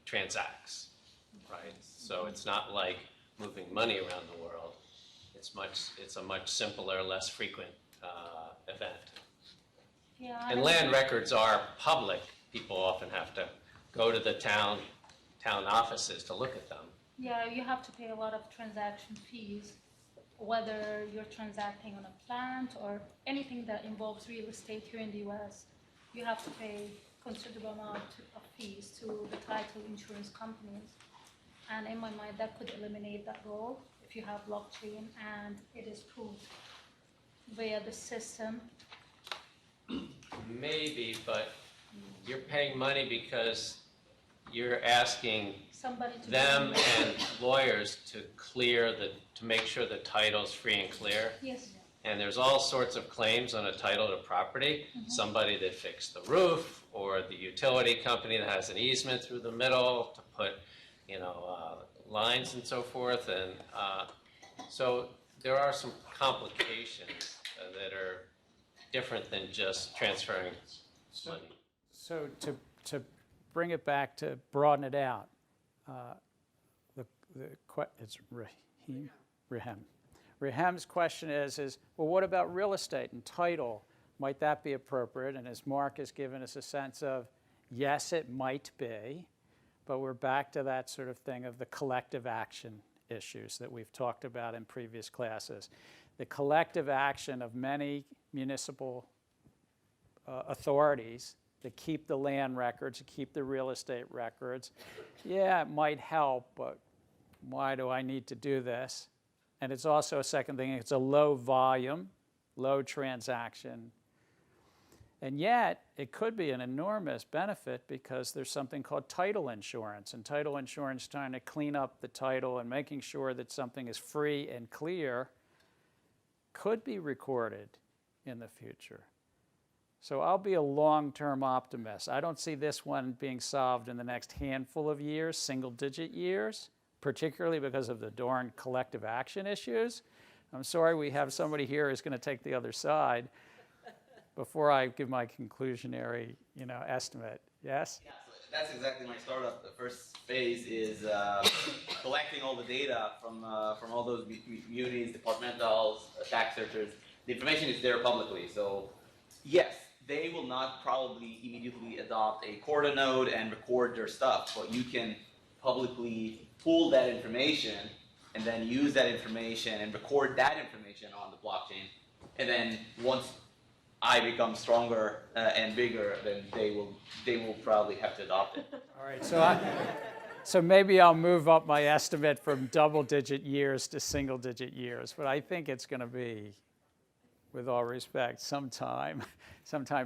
transacts, right? So it's not like moving money around the world. It's a much simpler, less frequent event. Yeah, and land records are public. People often have to go to the town offices to look at them. Yeah, you have to pay a lot of transaction fees, whether you're transacting on a plant or anything that involves real estate here in the US. You have to pay considerable amount of fees to the title insurance companies. And in my mind, that could eliminate that role if you have blockchain and it is proved via the system. Maybe, but you're paying money because you're asking them and lawyers to make sure the title's free and clear. Yes. And there's all sorts of claims on a title to property. Mm-hmm. Somebody that fixed the roof, or the utility company that has an easement through the middle to put, lines and so forth. And so there are some complications that are different than just transferring money. So to bring it back, to broaden it out, it's Rahim. Rehem. Rehem's question is, well, what about real estate and title? Might that be appropriate? And as Mark has given us a sense of, yes, it might be, but we're back to that sort of thing of the collective action issues that we've talked about in previous classes. The collective action of many municipal authorities that keep the land records, keep the real estate records. Yeah, it might help, but why do I need to do this? And it's also a second thing, it's a low volume, low transaction. And yet, it could be an enormous benefit because there's something called title insurance. And title insurance trying to clean up the title and making sure that something is free and clear could be recorded in the future. So I'll be a long-term optimist. I don't see this one being solved in the next handful of years, single-digit years, particularly because of the darn collective action issues. I'm sorry we have somebody here who's going to take the other side before I give my conclusionary, estimate. Yes? Yeah, so that's exactly my startup. The first phase is collecting all the data from all those munis, departmentals, tax searchers. The information is there publicly. So yes, they will not probably immediately adopt a Corda node and record their stuff, but you can publicly pull that information and then use that information and record that information on the blockchain. And then once I become stronger and bigger, then they will probably have to adopt it. All right, so maybe I'll move up my estimate from double-digit years to single-digit years, but I think it's going to be, with all respect, sometime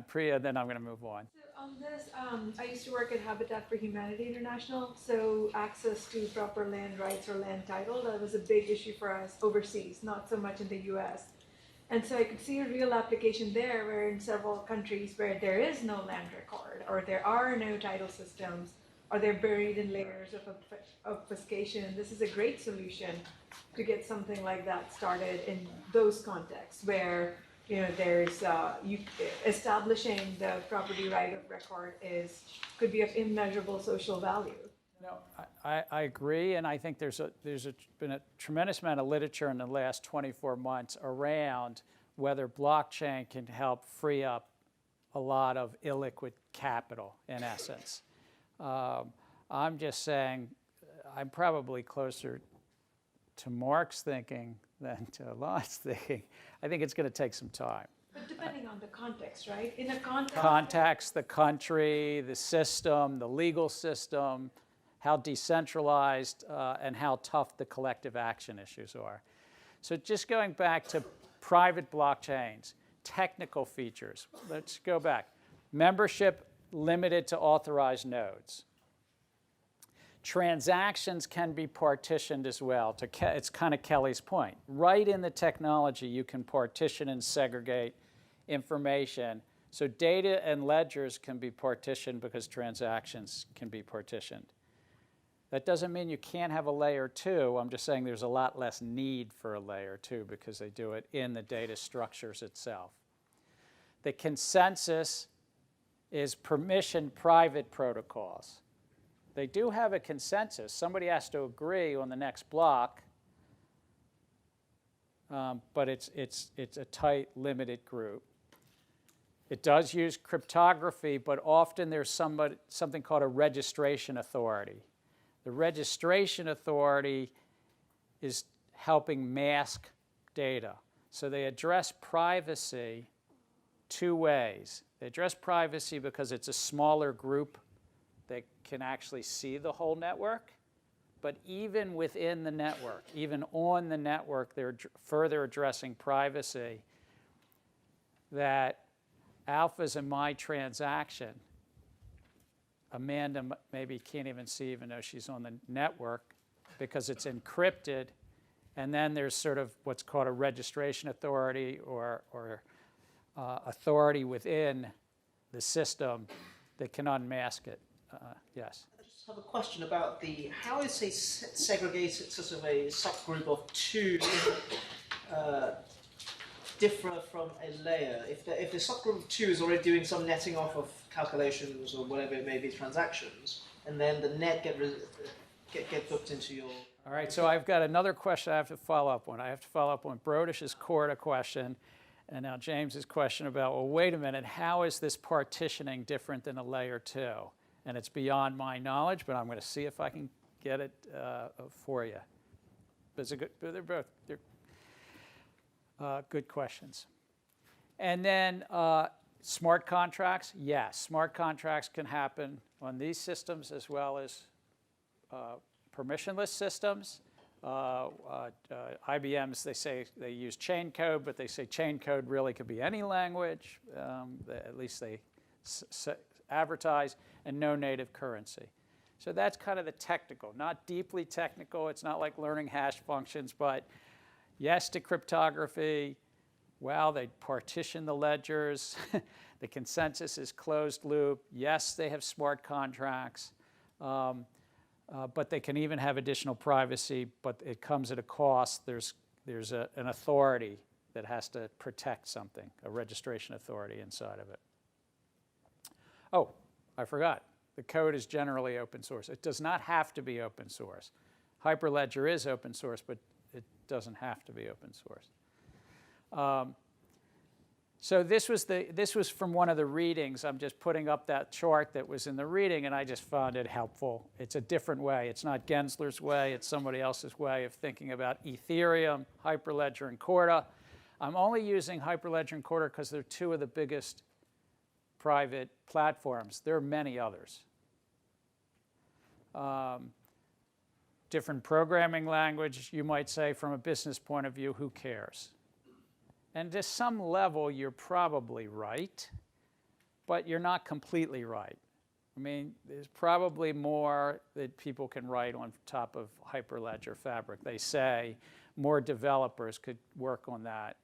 Priya, then I'm going to move on. So on this, I used to work at Habitat for Humanity International, so access to proper land rights or land title, that was a big issue for us overseas, not so much in the US. And so I could see a real application there where in several countries where there is no land record or there are no title systems or they're buried in layers of obfuscation, this is a great solution to get something like that started in those contexts where there's establishing the property right of record could be of immeasurable social value. No, I agree, and I think there's been a tremendous amount of literature in the last 24 months around whether blockchain can help free up a lot of illiquid capital, in essence. I'm just saying I'm probably closer to Mark's thinking than to Alon's thinking. I think it's going to take some time. But depending on the context, right? In a context... Context, the country, the system, the legal system, how decentralized and how tough the collective action issues are. So just going back to private blockchains, technical features. Let's go back. Membership limited to authorized nodes. Transactions can be partitioned as well. It's kind of Kelly's point. Right in the technology, you can partition and segregate information. So data and ledgers can be partitioned because transactions can be partitioned. That doesn't mean you can't have a layer 2. I'm just saying there's a lot less need for a layer 2 because they do it in the data structures itself. The consensus is permissioned private protocols. They do have a consensus. Somebody has to agree on the next block, but it's a tight, limited group. It does use cryptography, but often there's something called a registration authority. The registration authority is helping mask data. So they address privacy two ways. They address privacy because it's a smaller group that can actually see the whole network. But even within the network, even on the network, they're further addressing privacy that Alpha's in my transaction, Amanda maybe can't even see even though she's on the network because it's encrypted. And then there's sort of what's called a registration authority or authority within the system that can unmask it. Yes? I just have a question about how is a segregated sort of a subgroup of two differ from a layer? If the subgroup of 2 is already doing some netting off of calculations or whatever it may be, transactions, and then the net get booked into your All right, so I've got another question I have to follow up on. I have to follow up on Brodish's Corda question, and now James's question about, well, wait a minute, how is this partitioning different than a layer 2? And it's beyond my knowledge, but I'm going to see if I can get it for you. They're both good questions. And then smart contracts, yes, smart contracts can happen on these systems as well as permissionless systems. IBM's, they say they use chain code, but they say chain code really could be any language, at least they advertise, and no native currency. So that's kind of the technical, not deeply technical. It's not like learning hash functions, but yes to cryptography. Well, they partition the ledgers. The consensus is closed loop. Yes, they have smart contracts. But they can even have additional privacy, but it comes at a cost. There's an authority that has to protect something, a registration authority inside of it. Oh, I forgot. The code is generally open source. It does not have to be open source. Hyperledger is open source, but it doesn't have to be open source. So this was from one of the readings. I'm just putting up that chart that was in the reading, and I just found it helpful. It's a different way. It's not Gensler's way. It's somebody else's way of thinking about Ethereum, Hyperledger, and Corda. I'm only using Hyperledger and Corda because they're two of the biggest private platforms. There are many others. Different programming language, you might say, from a business point of view, who cares? And to some level, you're probably right, but you're not completely right. I mean, there's probably more that people can write on top of Hyperledger Fabric. They say more developers could work on that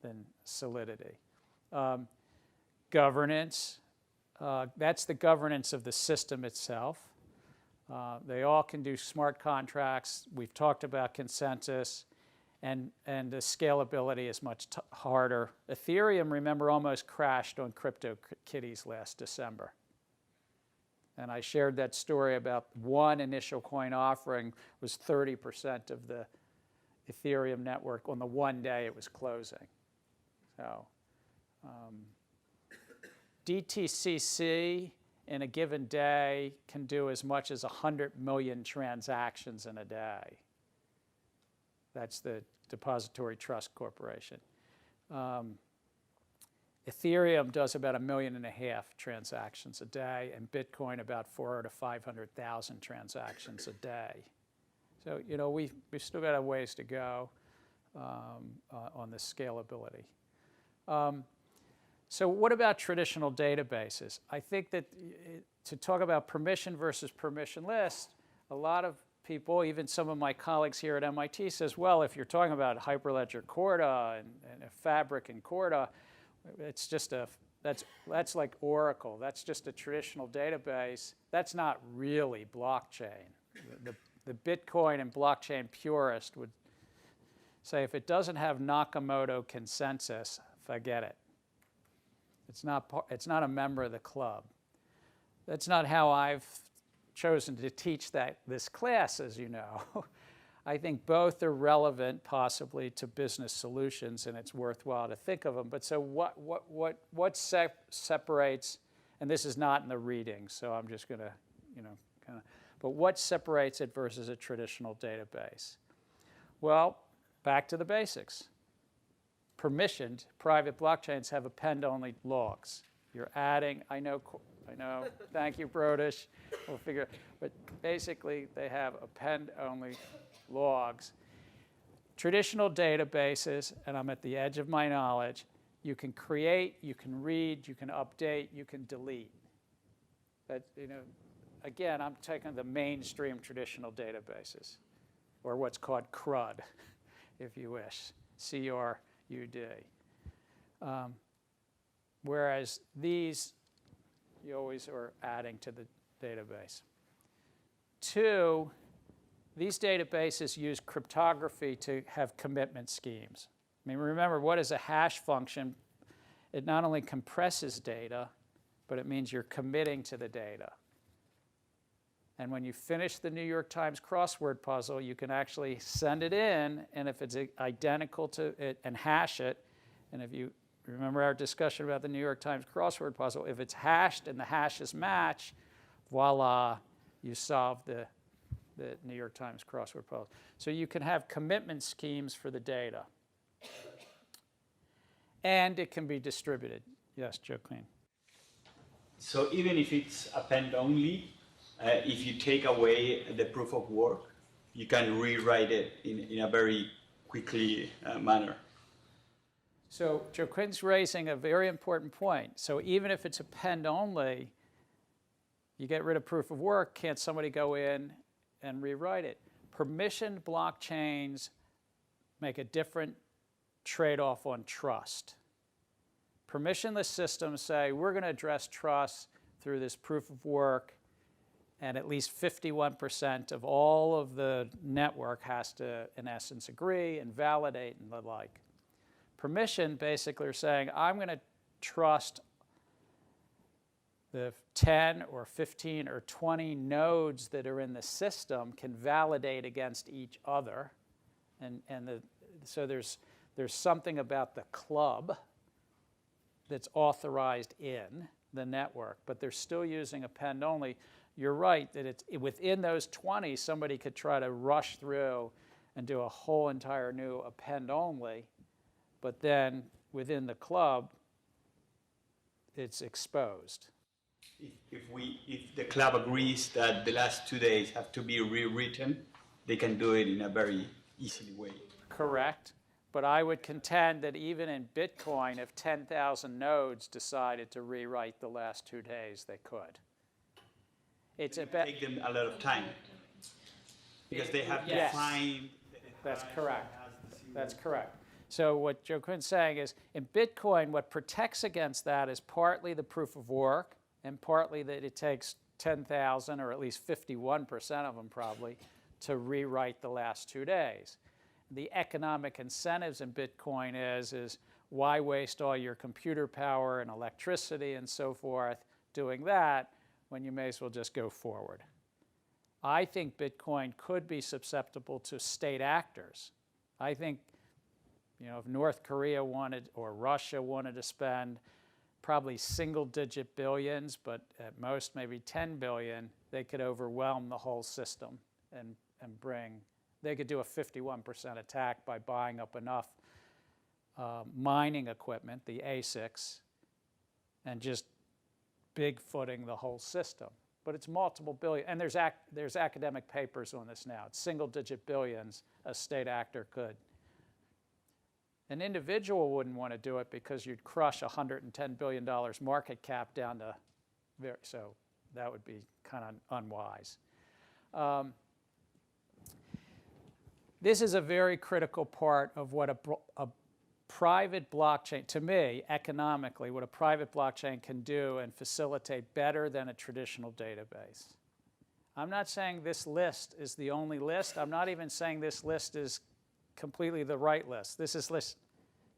than Solidity. Governance, that's the governance of the system itself. They all can do smart contracts. We've talked about consensus. And the scalability is much harder. Ethereum, remember, almost crashed on CryptoKitties last December. And I shared that story about one initial coin offering was 30% of the Ethereum network on the one day it was closing. So DTCC in a given day can do as much as 100 million transactions in a day. That's the Depository Trust Corporation. Ethereum does about 1.5 million transactions a day, and Bitcoin about 400,000 to 500,000 transactions a day. So, you know, we've still got a ways to go on the scalability. So what about traditional databases? I think that to talk about permission versus permissionless, a lot of people, even some of my colleagues here at MIT, says, well, if you're talking about Hyperledger Corda and a Fabric and Corda, it's just that's like Oracle. That's just a traditional database. That's not really blockchain. The Bitcoin and blockchain purist would say if it doesn't have Nakamoto consensus, forget it. It's not a member of the club. That's not how I've chosen to teach this class, as you know. I think both are relevant, possibly, to business solutions, and it's worthwhile to think of them. But so what separates, and this is not in the reading, so I'm just going to, but what separates it versus a traditional database? Well, back to the basics. Permissioned private blockchains have append-only logs. You're adding, I know, thank you, Brodish. We'll figure it. But basically, they have append-only logs. Traditional databases, and I'm at the edge of my knowledge, you can create, you can read, you can update, you can delete. But, again, I'm taking the mainstream traditional databases, or what's called CRUD, if you wish, C-R-U-D. Whereas these, you always are adding to the database. Two, these databases use cryptography to have commitment schemes. I mean, remember, what is a hash function? It not only compresses data, but it means you're committing to the data. And when you finish the New York Times crossword puzzle, you can actually send it in, and if it's identical to it, and hash it, and if you remember our discussion about the New York Times crossword puzzle, if it's hashed and the hashes match, voila, you solve the New York Times crossword puzzle. So you can have commitment schemes for the data. And it can be distributed. Yes, Joe Clean. So even if it's append only, if you take away the proof of work, you can rewrite it in a very quickly manner. So Joe Quinn's raising a very important point. So even if it's append only, you get rid of proof of work, can't somebody go in and rewrite it? Permissioned blockchains make a different trade-off on trust. Permissionless systems say, we're going to address trust through this proof of work, and at least 51% of all of the network has to, in essence, agree and validate and the like. Permission basically are saying, I'm going to trust the 10 or 15 or 20 nodes that are in the system can validate against each other. So there's something about the club that's authorized in the network, but they're still using append only. You're right that it's within those 20, somebody could try to rush through and do a whole entire new append only, but then within the club, it's exposed. If the club agrees that the last 2 days have to be rewritten, they can do it in a very easy way. Correct. But I would contend that even in Bitcoin, if 10,000 nodes decided to rewrite the last 2 days, they could. It's take them a lot of time because they have to find. That's correct. That's correct. So what Joe Quinn's saying is, in Bitcoin, what protects against that is partly the proof of work, and partly that it takes 10,000, or at least 51% of them probably, to rewrite the last 2 days. The economic incentives in Bitcoin is why waste all your computer power and electricity and so forth doing that when you may as well just go forward. I think Bitcoin could be susceptible to state actors. I think, if North Korea wanted or Russia wanted to spend probably single-digit billions, but at most maybe 10 billion, they could overwhelm the whole system and bring. They could do a 51% attack by buying up enough mining equipment, the ASICs, and just big-footing the whole system. But it's multiple billion, and there's academic papers on this now. It's single-digit billions a state actor could. An individual wouldn't want to do it because you'd crush $110 billion market cap down to so that would be kind of unwise. This is a very critical part of what a private blockchain, to me, economically, what a private blockchain can do and facilitate better than a traditional database. I'm not saying this list is the only list. I'm not even saying this list is completely the right list. This is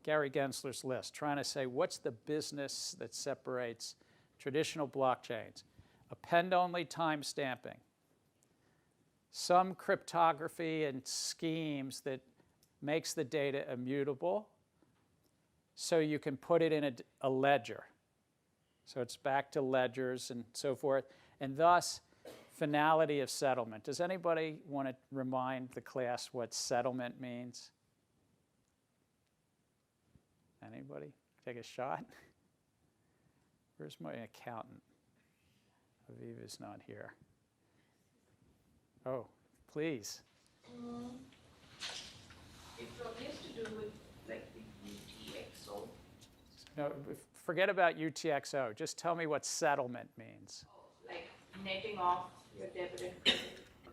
Gary Gensler's list, trying to say what's the business that separates traditional blockchains. Append-only time stamping. Some cryptography and schemes that makes the data immutable so you can put it in a ledger. So it's back to ledgers and so forth, and thus finality of settlement. Does anybody want to remind the class what settlement means? Anybody? Take a shot? Where's my accountant? Aviva's not here. Oh, please. It probably has to do with like the UTXO. No, forget about UTXO. Just tell me what settlement means. Like netting off your debit and credit.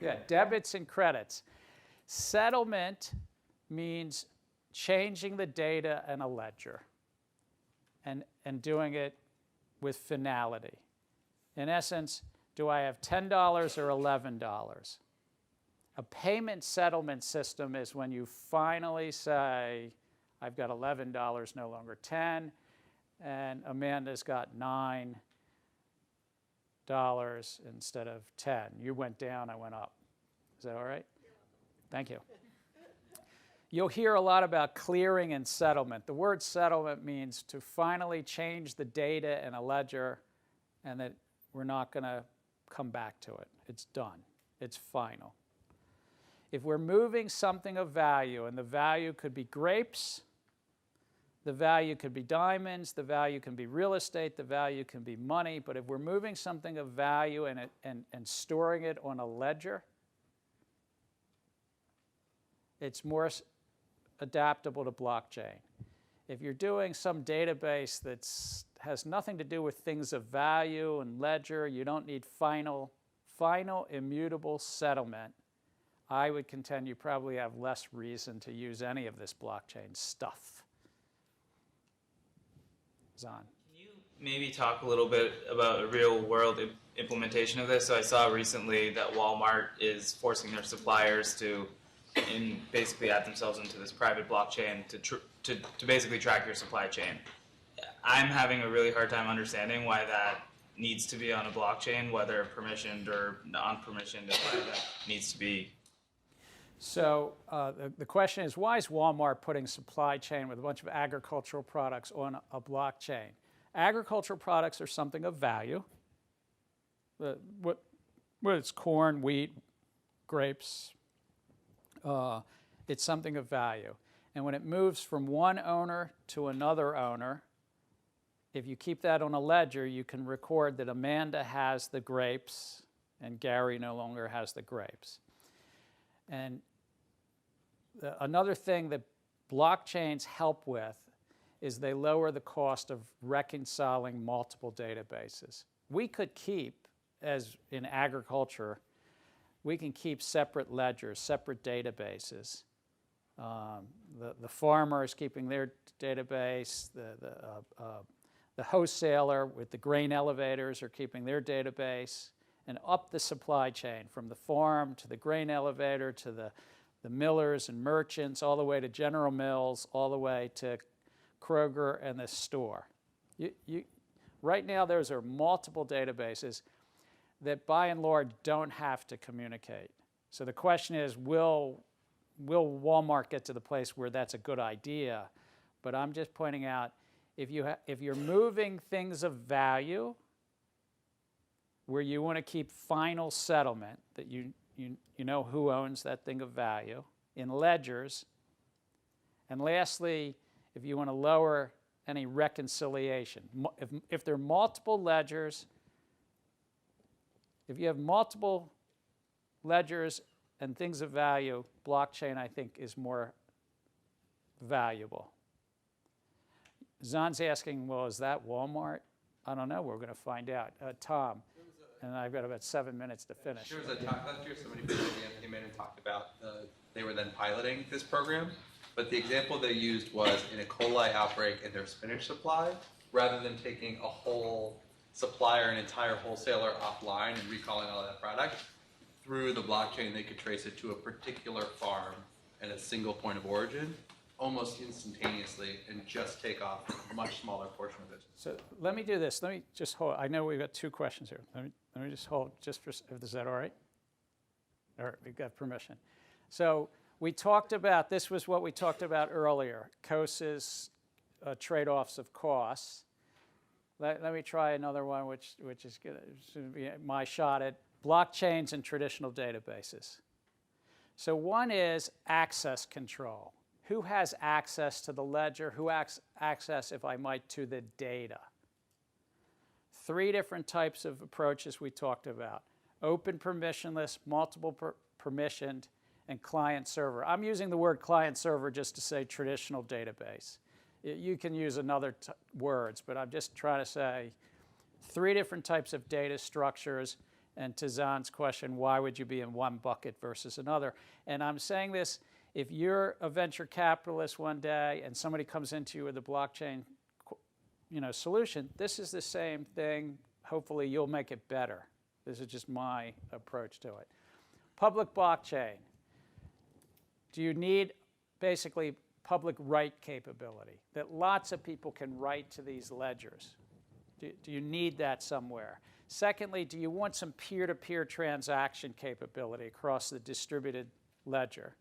Yeah, debits and credits. Settlement means changing the data in a ledger and doing it with finality. In essence, do I have $10 or $11? A payment settlement system is when you finally say, I've got $11, no longer 10, and Amanda's got 9. instead of 10. You went down, I went up. Is that all right? Thank you. You'll hear a lot about clearing and settlement. The word settlement means to finally change the data in a ledger and that we're not going to come back to it. It's done. It's final. If we're moving something of value, and the value could be grapes, the value could be diamonds, the value can be real estate, the value can be money, but if we're moving something of value and storing it on a ledger, it's more adaptable to blockchain. If you're doing some database that has nothing to do with things of value and ledger, you don't need final immutable settlement, I would contend you probably have less reason to use any of this blockchain stuff. Zahn. Maybe talk a little bit about a real world implementation of this. So I saw recently that Walmart is forcing their suppliers to basically add themselves into this private blockchain to basically track your supply chain. I'm having a really hard time understanding why that needs to be on a blockchain, whether permissioned or non-permissioned, and why that needs to be. So the question is, why is Walmart putting supply chain with a bunch of agricultural products on a blockchain? Agricultural products are something of value. What it's corn, wheat, grapes. It's something of value. And when it moves from one owner to another owner, if you keep that on a ledger, you can record that Amanda has the grapes and Gary no longer has the grapes. And another thing that blockchains help with is they lower the cost of reconciling multiple databases. We could keep, as in agriculture, we can keep separate ledgers, separate databases. The farmer is keeping their database, the wholesaler with the grain elevators are keeping their database, and up the supply chain from the farm to the grain elevator to the millers and merchants, all the way to General Mills, all the way to Kroger and the store. Right now, those are multiple databases that by and large don't have to communicate. So the question is, will Walmart get to the place where that's a good idea? But I'm just pointing out, if you're moving things of value where you want to keep final settlement, that you know who owns that thing of value, in ledgers, and lastly, if you want to lower any reconciliation. If there are multiple ledgers, if you have multiple ledgers and things of value, blockchain, I think, is more valuable. Zahn's asking, well, is that Walmart? I don't know. We're going to find out. Tom, and I've got about 7 minutes to finish. There was a talk last year, somebody came in and talked about they were then piloting this program, but the example they used was in a E. coli outbreak in their spinach supply, rather than taking a whole supplier, an entire wholesaler offline and recalling all of that product, through the blockchain they could trace it to a particular farm and a single point of origin almost instantaneously and just take off a much smaller portion of it. So let me do this. Let me just hold. I know we've got 2 questions here. Let me just hold just for, is that all right? All right, we've got permission. So we talked about, this was what we talked about earlier, COSA's trade-offs of costs. Let me try another one, which is going to be my shot at blockchains and traditional databases. So one is access control. Who has access to the ledger? Who has access, if I might, to the data? 3 different types of approaches we talked about. Open permissionless, multiple permissioned, and client-server. I'm using the word client-server just to say traditional database. You can use another words, but I'm just trying to say 3 different types of data structures, and to Zahn's question, why would you be in one bucket versus another? And I'm saying this, if you're a venture capitalist one day and somebody comes into you with a blockchain solution, this is the same thing. Hopefully you'll make it better. This is just my approach to it. Public blockchain. Do you need basically public write capability, that lots of people can write to these ledgers? Do you need that somewhere? Secondly, do you want some peer-to-peer transaction capability across the distributed ledger?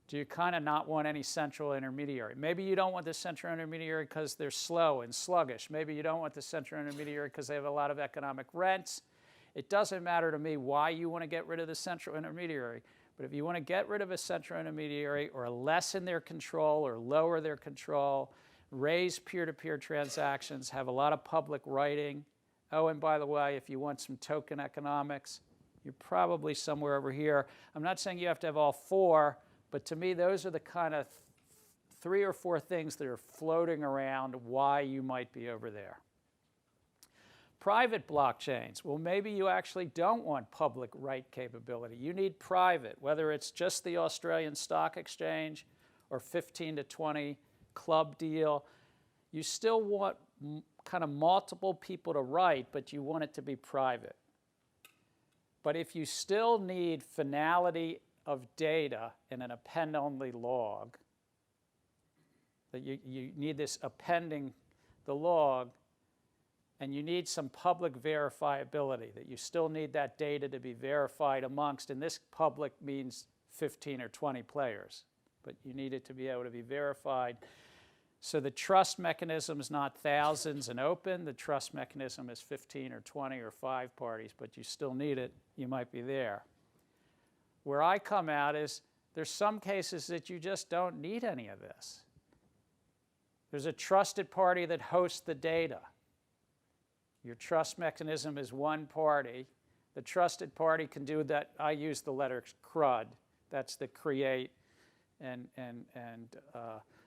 Do you kind of not want any central intermediary? Maybe you don't want the central intermediary because they're slow and sluggish. Maybe you don't want the central intermediary because they have a lot of economic rents. It doesn't matter to me why you want to get rid of the central intermediary. But if you want to get rid of a central intermediary or lessen their control or lower their control, raise peer-to-peer transactions, have a lot of public writing. Oh, and by the way, if you want some token economics, you're probably somewhere over here. I'm not saying you have to have all four, but to me, those are the kind of 3 or 4 things that are floating around why you might be over there. Private blockchains. Well, maybe you actually don't want public write capability. You need private, whether it's just the Australian Stock Exchange or 15 to 20 club deal. You still want kind of multiple people to write, but you want it to be private. But if you still need finality of data in an append-only log, that you need this appending the log, and you need some public verifiability, that you still need that data to be verified amongst, and this public means 15 or 20 players, but you need it to be able to be verified. So the trust mechanism is not thousands and open. The trust mechanism is 15 or 20 or 5 parties, but you still need it. You might be there. Where I come out is there's some cases that you just don't need any of this. There's a trusted party that hosts the data. Your trust mechanism is one party. The trusted party can do that. I use the letter CRUD. That's the create and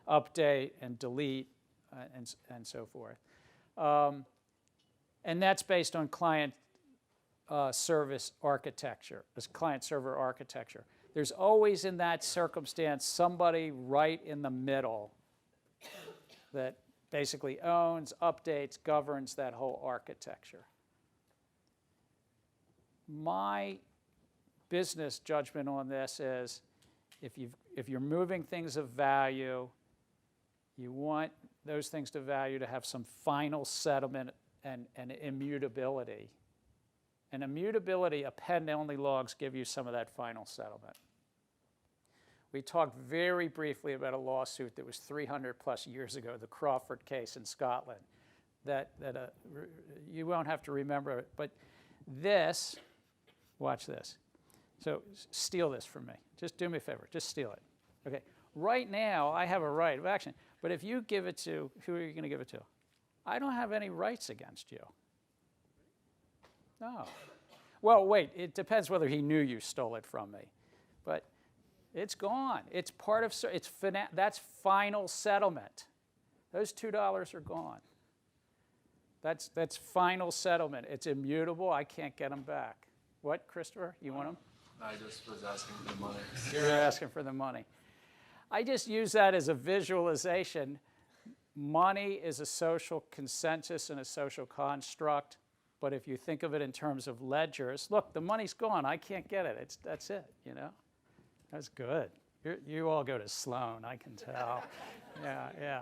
update and delete and so forth. And that's based on client service architecture, this client-server architecture. There's always in that circumstance somebody right in the middle that basically owns, updates, governs that whole architecture. My business judgment on this is if you're moving things of value, you want those things to value to have some final settlement and immutability. And immutability, append-only logs give you some of that final settlement. We talked very briefly about a lawsuit that was 300 plus years ago, the Crawford case in Scotland, that you won't have to remember it. But this, watch this. So steal this from me. Just do me a favor. Just steal it. Okay. Right now, I have a right of action. But if you give it to, who are you going to give it to? I don't have any rights against you. No. Well, wait. It depends whether he knew you stole it from me. But it's gone. It's part of, that's final settlement. Those $2 are gone. That's final settlement. It's immutable. I can't get them back. What, Christopher? You want them? I just was asking for the money. You're asking for the money. I just use that as a visualization. Money is a social consensus and a social construct. But if you think of it in terms of ledgers, look, the money's gone. I can't get it. That's it, you know? That's good. You all go to Sloan, I can tell. Yeah.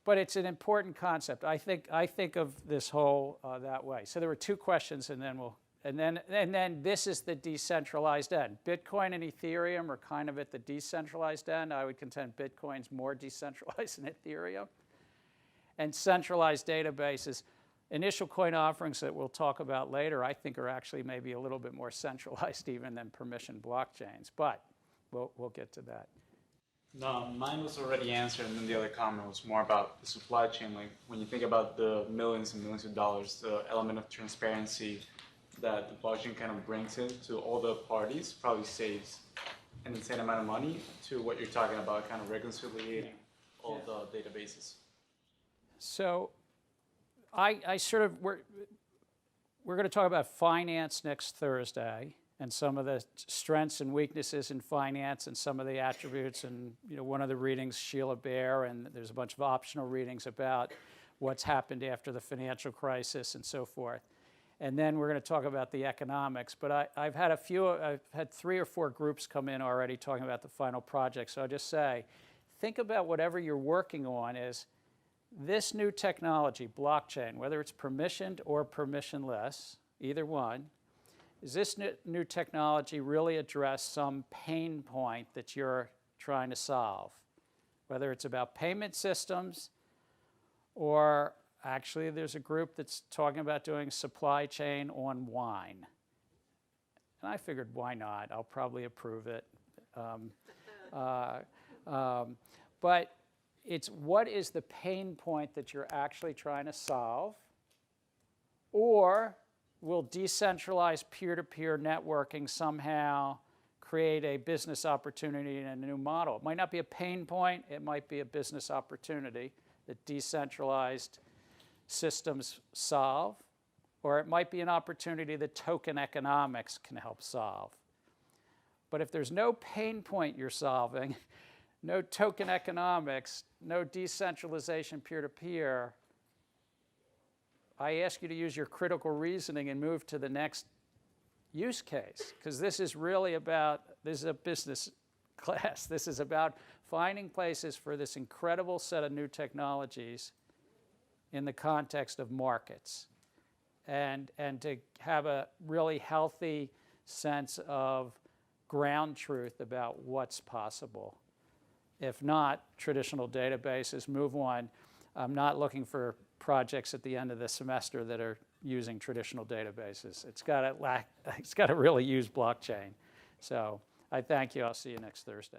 But it's an important concept. I think of this whole that way. So there were 2 questions, and then this is the decentralized end. Bitcoin and Ethereum are kind of at the decentralized end. I would contend Bitcoin's more decentralized than Ethereum. And centralized databases. Initial coin offerings that we'll talk about later, I think, are actually maybe a little bit more centralized even than permission blockchains. But we'll get to that. No, mine was already answered, and then the other comment was more about the supply chain. Like when you think about the millions and millions of dollars, the element of transparency that the blockchain kind of brings in to all the parties probably saves an insane amount of money to what you're talking about, kind of reconciliating all the databases. So I sort of, we're going to talk about finance next Thursday and some of the strengths and weaknesses in finance and some of the attributes. And one of the readings, Sheila Bair, and there's a bunch of optional readings about what's happened after the financial crisis and so forth. And then we're going to talk about the economics. But I've had 3 or 4 groups come in already talking about the final project. So I'll just say, think about whatever you're working on is this new technology, blockchain, whether it's permissioned or permissionless, either one, is this new technology really address some pain point that you're trying to solve? Whether it's about payment systems, or actually there's a group that's talking about doing supply chain on wine. And I figured, why not? I'll probably approve it. But it's what is the pain point that you're actually trying to solve? Or will decentralized peer-to-peer networking somehow create a business opportunity in a new model? It might not be a pain point, it might be a business opportunity that decentralized systems solve, or it might be an opportunity that token economics can help solve. But if there's no pain point you're solving, no token economics, no decentralization peer-to-peer, I ask you to use your critical reasoning and move to the next use case, because this is really about, this is a business class. This is about finding places for this incredible set of new technologies in the context of markets, and to have a really healthy sense of ground truth about what's possible. If not, traditional databases, move on. I'm not looking for projects at the end of the semester that are using traditional databases. It's got to really use blockchain. So I thank you. I'll see you next Thursday.